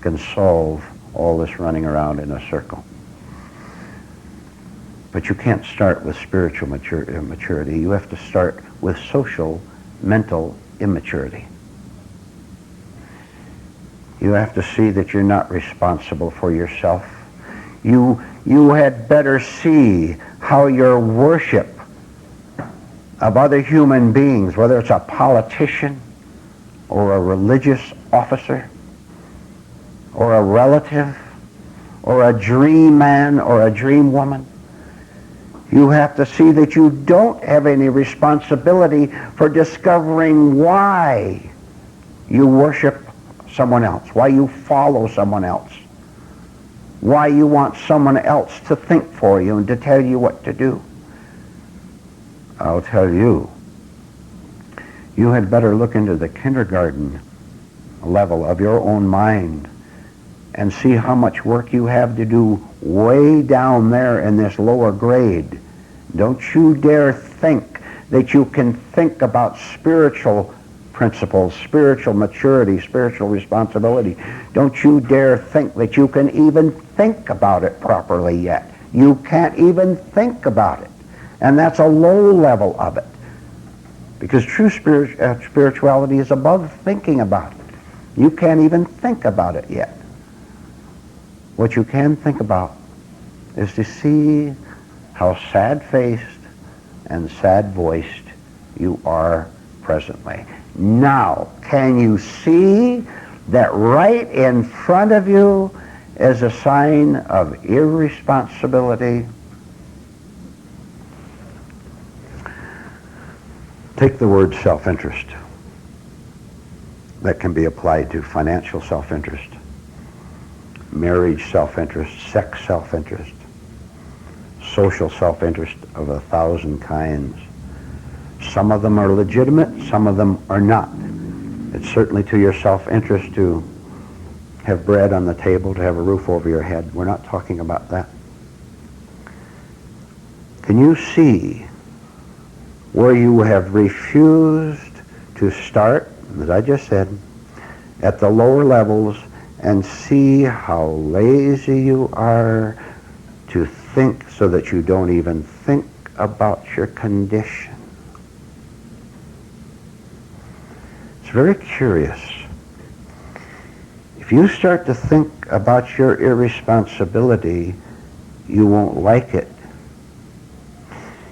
can solve all this running around in a circle. But you can't start with spiritual maturity. You have to start with social, mental immaturity. You have to see that you're not responsible for yourself. You had better see how your worship of other human beings, whether it's a politician or a religious officer or a relative or a dream man or a dream woman, you have to see that you don't have any responsibility for discovering why you worship someone else, why you follow someone else, why you want someone else to think for you and to tell you what to do. I'll tell you, you had better look into the kindergarten level of your own mind and see how much work you have to do way down there in this lower grade. Don't you dare think that you can think about spiritual principles, spiritual maturity, spiritual responsibility. Don't you dare think that you can even think about it properly yet. You can't even think about it. And that's a low level of it. Because true spirituality is above thinking about it. You can't even think about it yet. What you can think about is to see how sad-faced and sad-voiced you are presently. Now, can you see that right in front of you is a sign of irresponsibility? Take the word self-interest. That can be applied to financial self-interest, marriage self-interest, sex self-interest, social self-interest of 1,000 kinds. Some of them are legitimate, some of them are not. It's certainly to your self-interest to have bread on the table, to have a roof over your head. We're not talking about that. Can you see where you have refused to start, as I just said, at the lower levels, and see how lazy you are to think so that you don't even think about your condition? It's very curious. If you start to think about your irresponsibility, you won't like it.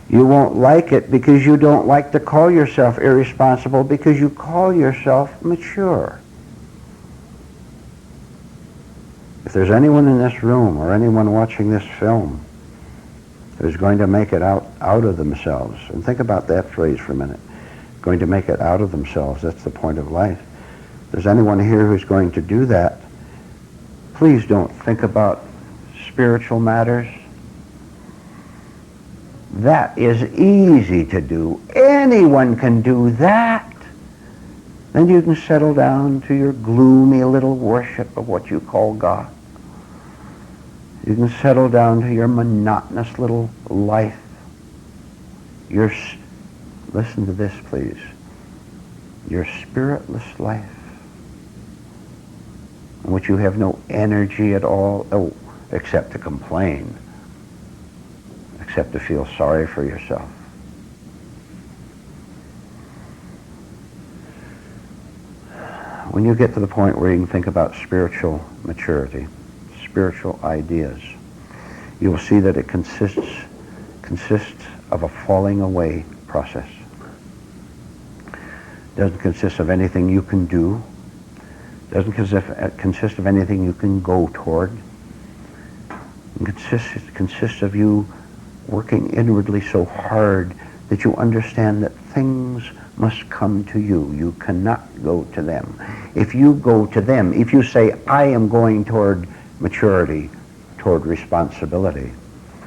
You won't like it because you don't like to call yourself irresponsible, because you call yourself mature. If there's anyone in this room or anyone watching this film who's going to make it out of themselves, and think about that phrase for a minute, going to make it out of themselves, that's the point of life. If there's anyone here who's going to do that, please don't think about spiritual matters. That is easy to do. Anyone can do that. Then you can settle down to your gloomy little worship of what you call God. You can settle down to your monotonous little life. Listen to this, please. Your spiritless life, in which you have no energy at all, except to complain, except to feel sorry for yourself. When you get to the point where you can think about spiritual maturity, spiritual ideas, you will see that it consists of a falling away process. It doesn't consist of anything you can do. It doesn't consist of anything you can go toward. It consists of you working inwardly so hard that you understand that things must come to you. You cannot go to them. If you go to them, if you say, I am going toward maturity, toward responsibility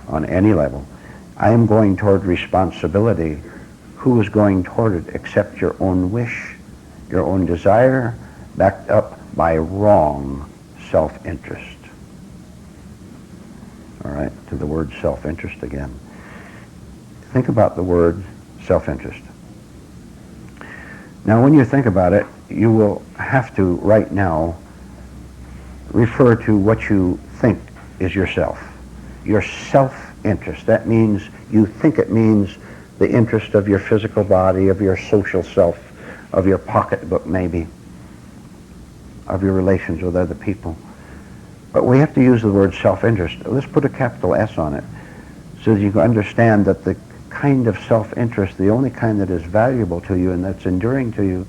on any level, I am going toward responsibility, who is going toward it except your own wish, your own desire, backed up by wrong self-interest? All right, to the word self-interest again. Think about the word self-interest. Now, when you think about it, you will have to, right now, refer to what you think is yourself. Your self-interest. That means, you think it means the interest of your physical body, of your social self, of your pocketbook maybe, of your relations with other people. But we have to use the word self-interest. Let's put a capital S on it so that you can understand that the kind of self-interest, the only kind that is valuable to you and that's enduring to you,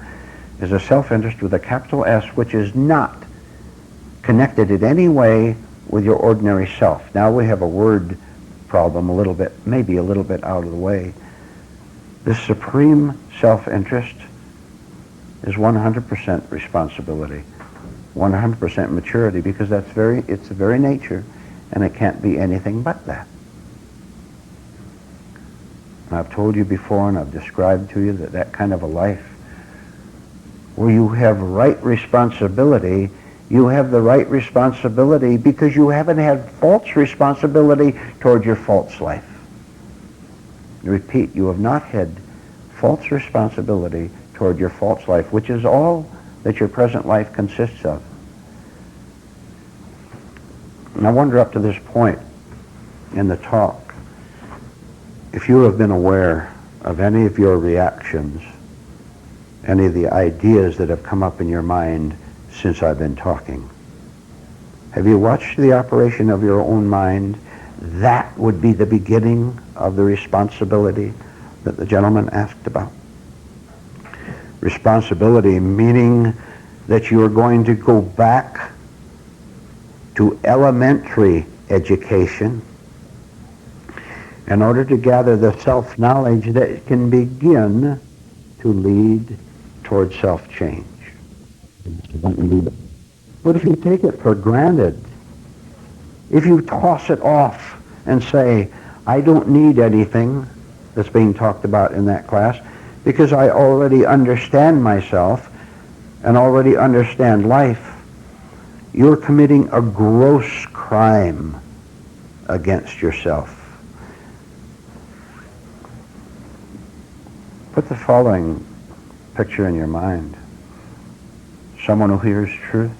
is a self-interest with a capital S, which is not connected in any way with your ordinary self. Now we have a word problem, maybe a little bit out of the way. This supreme self-interest is 100% responsibility, 100% maturity, because it's the very nature, and it can't be anything but that. And I've told you before, and I've described to you that kind of a life where you have right responsibility, you have the right responsibility because you haven't had false responsibility toward your false life. I repeat, you have not had false responsibility toward your false life, which is all that your present life consists of. And I wonder, up to this point in the talk, if you have been aware of any of your reactions, any of the ideas that have come up in your mind since I've been talking. Have you watched the operation of your own mind? That would be the beginning of the responsibility that the gentleman asked about. Responsibility meaning that you are going to go back to elementary education in order to gather the self-knowledge that can begin to lead towards self-change. But if you take it for granted, if you toss it off and say, I don't need anything that's being talked about in that class because I already understand myself and already understand life, you're committing a gross crime against yourself. Put the following picture in your mind. Someone who hears truth,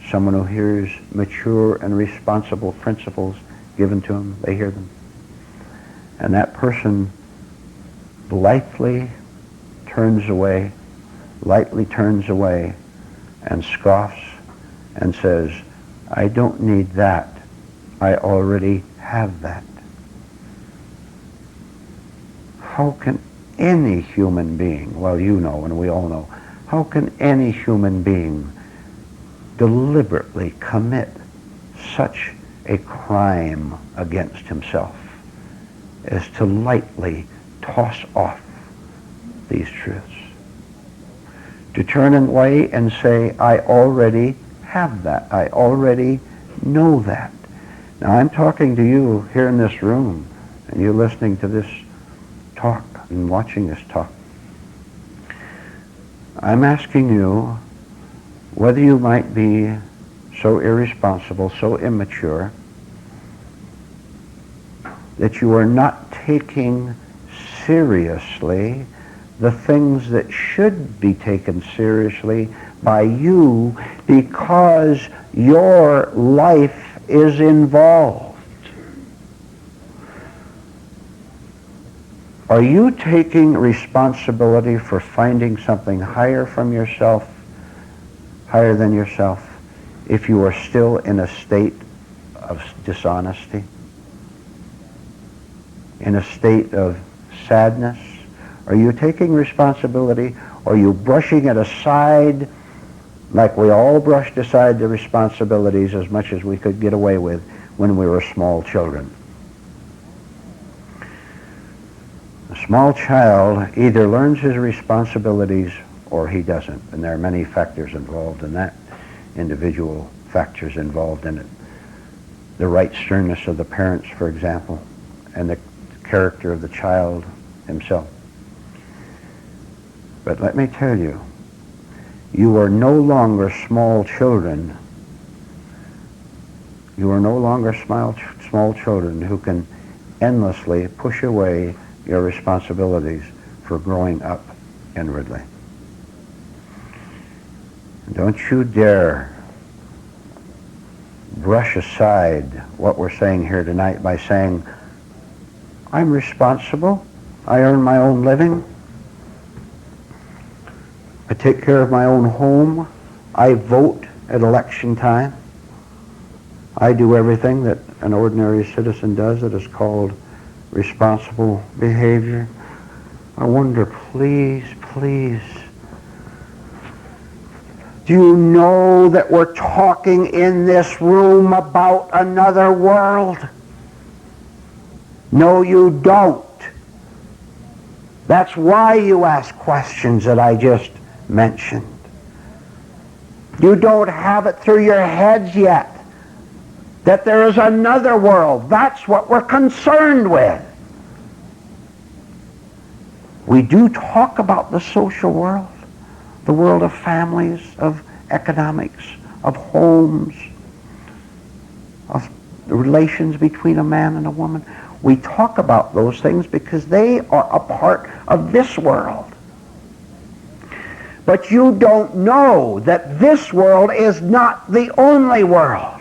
someone who hears mature and responsible principles given to them, they hear them. And that person lightly turns away and scoffs and says, I don't need that. I already have that. How can any human being, well, you know and we all know, how can any human being deliberately commit such a crime against himself as to lightly toss off these truths? To turn away and say, I already have that. I already know that. Now I'm talking to you here in this room, and you're listening to this talk and watching this talk. I'm asking you whether you might be so irresponsible, so immature, that you are not taking seriously the things that should be taken seriously by you because your life is involved. Are you taking responsibility for finding something higher from yourself, higher than yourself, if you are still in a state of dishonesty? In a state of sadness? Are you taking responsibility? Or are you brushing it aside like we all brushed aside the responsibilities as much as we could get away with when we were small children? A small child either learns his responsibilities or he doesn't, and there are many factors involved in that, individual factors involved in it. The right sternness of the parents, for example, and the character of the child himself. But let me tell you, you are no longer small children. You are no longer small children who can endlessly push away your responsibilities for growing up inwardly. Don't you dare brush aside what we're saying here tonight by saying, I'm responsible. I earn my own living. I take care of my own home. I vote at election time. I do everything that an ordinary citizen does that is called responsible behavior. I wonder, please, do you know that we're talking in this room about another world? No, you don't. That's why you ask questions that I just mentioned. You don't have it through your heads yet that there is another world. That's what we're concerned with. We do talk about the social world, the world of families, of economics, of homes, of the relations between a man and a woman. We talk about those things because they are a part of this world. But you don't know that this world is not the only world.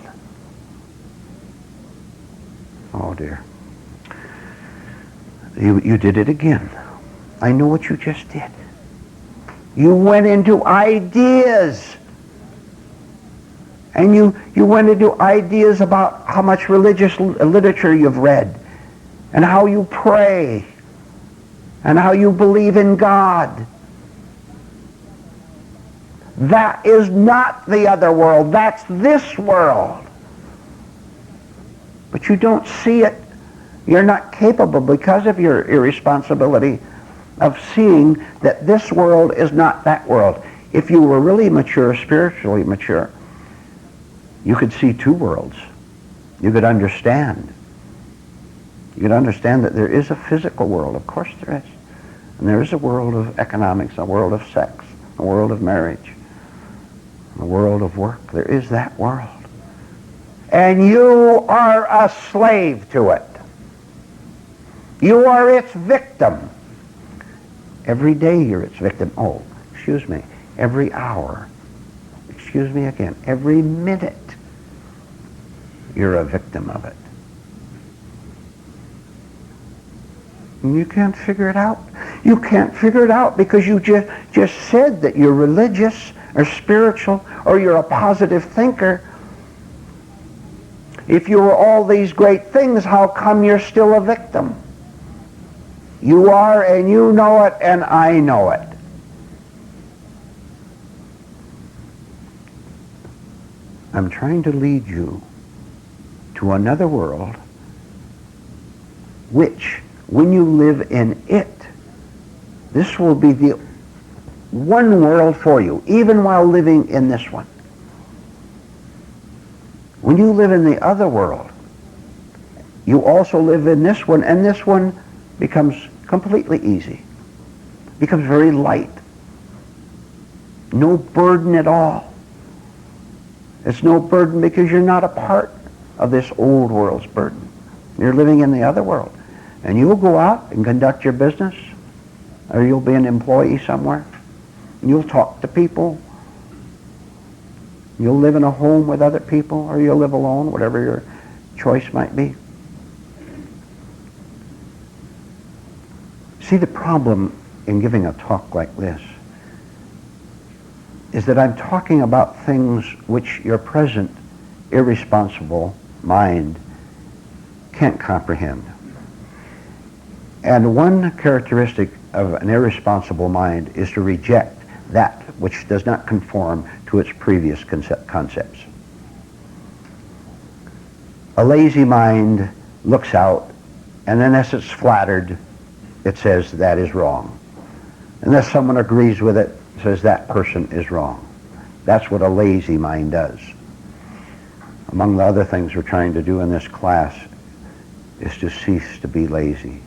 Oh dear. You did it again. I know what you just did. You went into ideas. And you went into ideas about how much religious literature you've read, and how you pray, and how you believe in God. That is not the other world. That's this world. But you don't see it. You're not capable, because of your irresponsibility, of seeing that this world is not that world. If you were really mature, spiritually mature, you could see two worlds. You could understand. You could understand that there is a physical world. Of course there is. And there is a world of economics, a world of sex, a world of marriage, a world of work. There is that world. And you are a slave to it. You are its victim. Every day you're its victim. Oh, excuse me. Every hour. Excuse me again. Every minute you're a victim of it. And you can't figure it out. You can't figure it out because you just said that you're religious or spiritual or you're a positive thinker. If you were all these great things, how come you're still a victim? You are, and you know it, and I know it. I'm trying to lead you to another world which, when you live in it, this will be the one world for you, even while living in this one. When you live in the other world, you also live in this one, and this one becomes completely easy, becomes very light. No burden at all. It's no burden because you're not a part of this old world's burden. You're living in the other world. And you'll go out and conduct your business, or you'll be an employee somewhere. And you'll talk to people. You'll live in a home with other people, or you'll live alone, whatever your choice might be. See, the problem in giving a talk like this is that I'm talking about things which your present irresponsible mind can't comprehend. And one characteristic of an irresponsible mind is to reject that which does not conform to its previous concepts. A lazy mind looks out, and unless it's flattered, it says that is wrong. Unless someone agrees with it, it says that person is wrong. That's what a lazy mind does. Among the other things we're trying to do in this class is to cease to be lazy,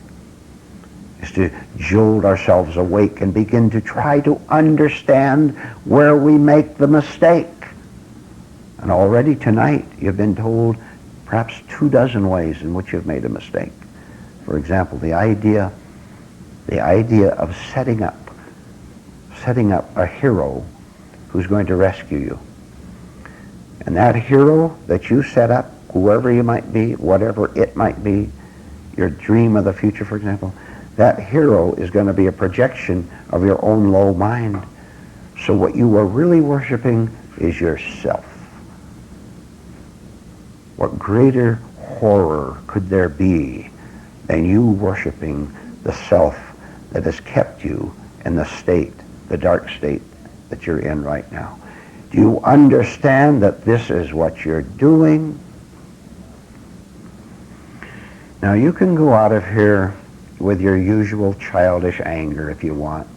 is to jolt ourselves awake and begin to try to understand where we make the mistake. And already tonight you've been told perhaps 24 ways in which you've made a mistake. For example, the idea of setting up a hero who's going to rescue you. And that hero that you set up, whoever you might be, whatever it might be, your dream of the future, for example, that hero is going to be a projection of your own low mind. So what you are really worshiping is yourself. What greater horror could there be than you worshiping the self that has kept you in the state, the dark state that you're in right now? Do you understand that this is what you're doing? Now you can go out of here with your usual childish anger if you want.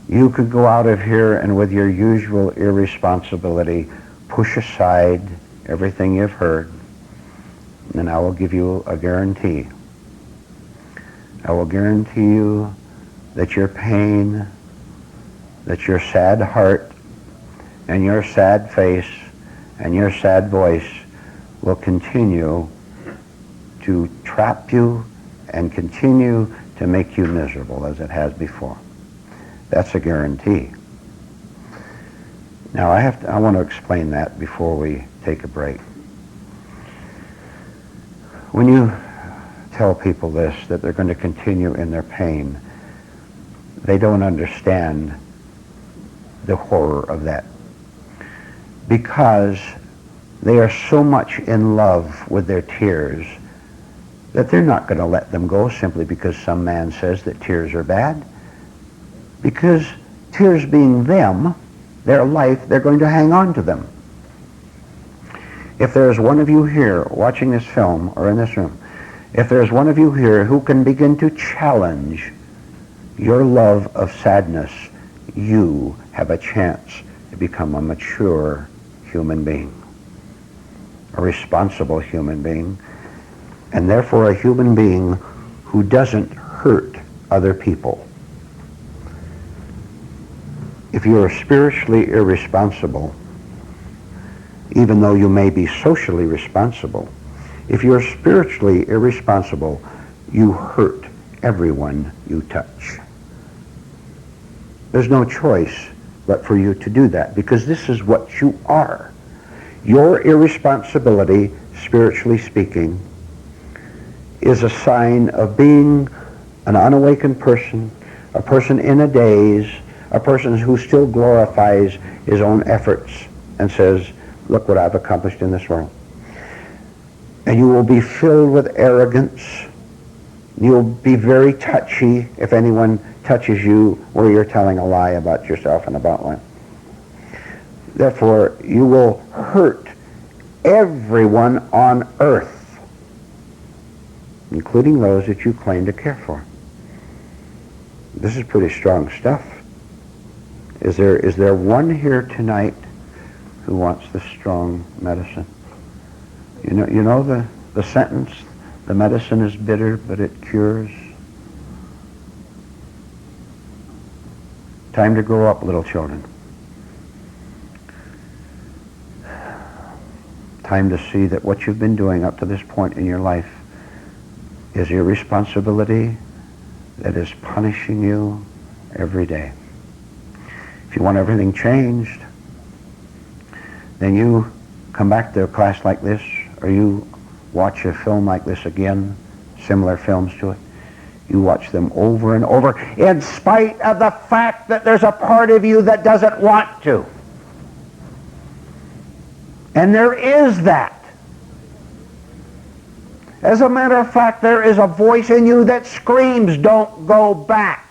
You could go out of here and with your usual irresponsibility push aside everything you've heard. And I will give you a guarantee. I will guarantee you that your pain, that your sad heart, and your sad face, and your sad voice will continue to trap you and continue to make you miserable as it has before. That's a guarantee. Now I want to explain that before we take a break. When you tell people this, that they're going to continue in their pain, they don't understand the horror of that. Because they are so much in love with their tears that they're not going to let them go simply because some man says that tears are bad. Because tears being them, their life, they're going to hang on to them. If there's one of you here watching this film or in this room, if there's one of you here who can begin to challenge your love of sadness, you have a chance to become a mature human being, a responsible human being, and therefore a human being who doesn't hurt other people. If you are spiritually irresponsible, even though you may be socially responsible, if you're spiritually irresponsible, you hurt everyone you touch. There's no choice but for you to do that, because this is what you are. Your irresponsibility, spiritually speaking, is a sign of being an unawakened person, a person in a daze, a person who still glorifies his own efforts and says, look what I've accomplished in this world. And you will be filled with arrogance. You'll be very touchy if anyone touches you where you're telling a lie about yourself and about one. Therefore, you will hurt everyone on earth, including those that you claim to care for. This is pretty strong stuff. Is there one here tonight who wants this strong medicine? You know the sentence, the medicine is bitter, but it cures. Time to grow up, little children. Time to see that what you've been doing up to this point in your life is irresponsibility that is punishing you every day. If you want everything changed, then you come back to a class like this, or you watch a film like this again, similar films to it. You watch them over and over, in spite of the fact that there's a part of you that doesn't want to. And there is that. As a matter of fact, there is a voice in you that screams, don't go back.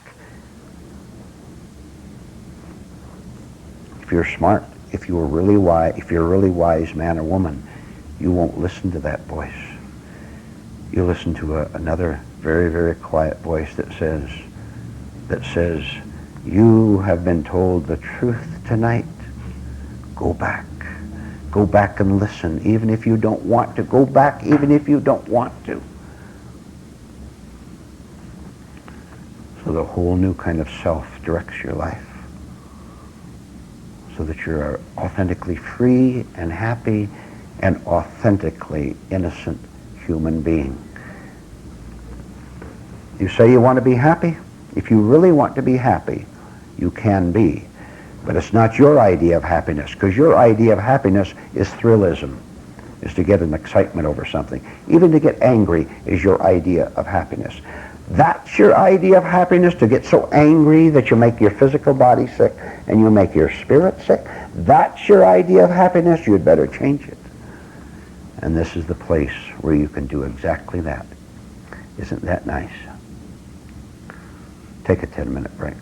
If you're smart, if you're really wise man or woman, you won't listen to that voice. You listen to another very, very quiet voice that says, you have been told the truth tonight. Go back. Go back and listen, even if you don't want to. Go back, even if you don't want to. So the whole new kind of self directs your life, so that you're authentically free and happy and authentically innocent human being. You say you want to be happy? If you really want to be happy, you can be. But it's not your idea of happiness, because your idea of happiness is thrillism, is to get an excitement over something. Even to get angry is your idea of happiness. That's your idea of happiness, to get so angry that you make your physical body sick and you make your spirit sick. That's your idea of happiness. You'd better change it. And this is the place where you can do exactly that. Isn't that nice? Take a 10-minute break.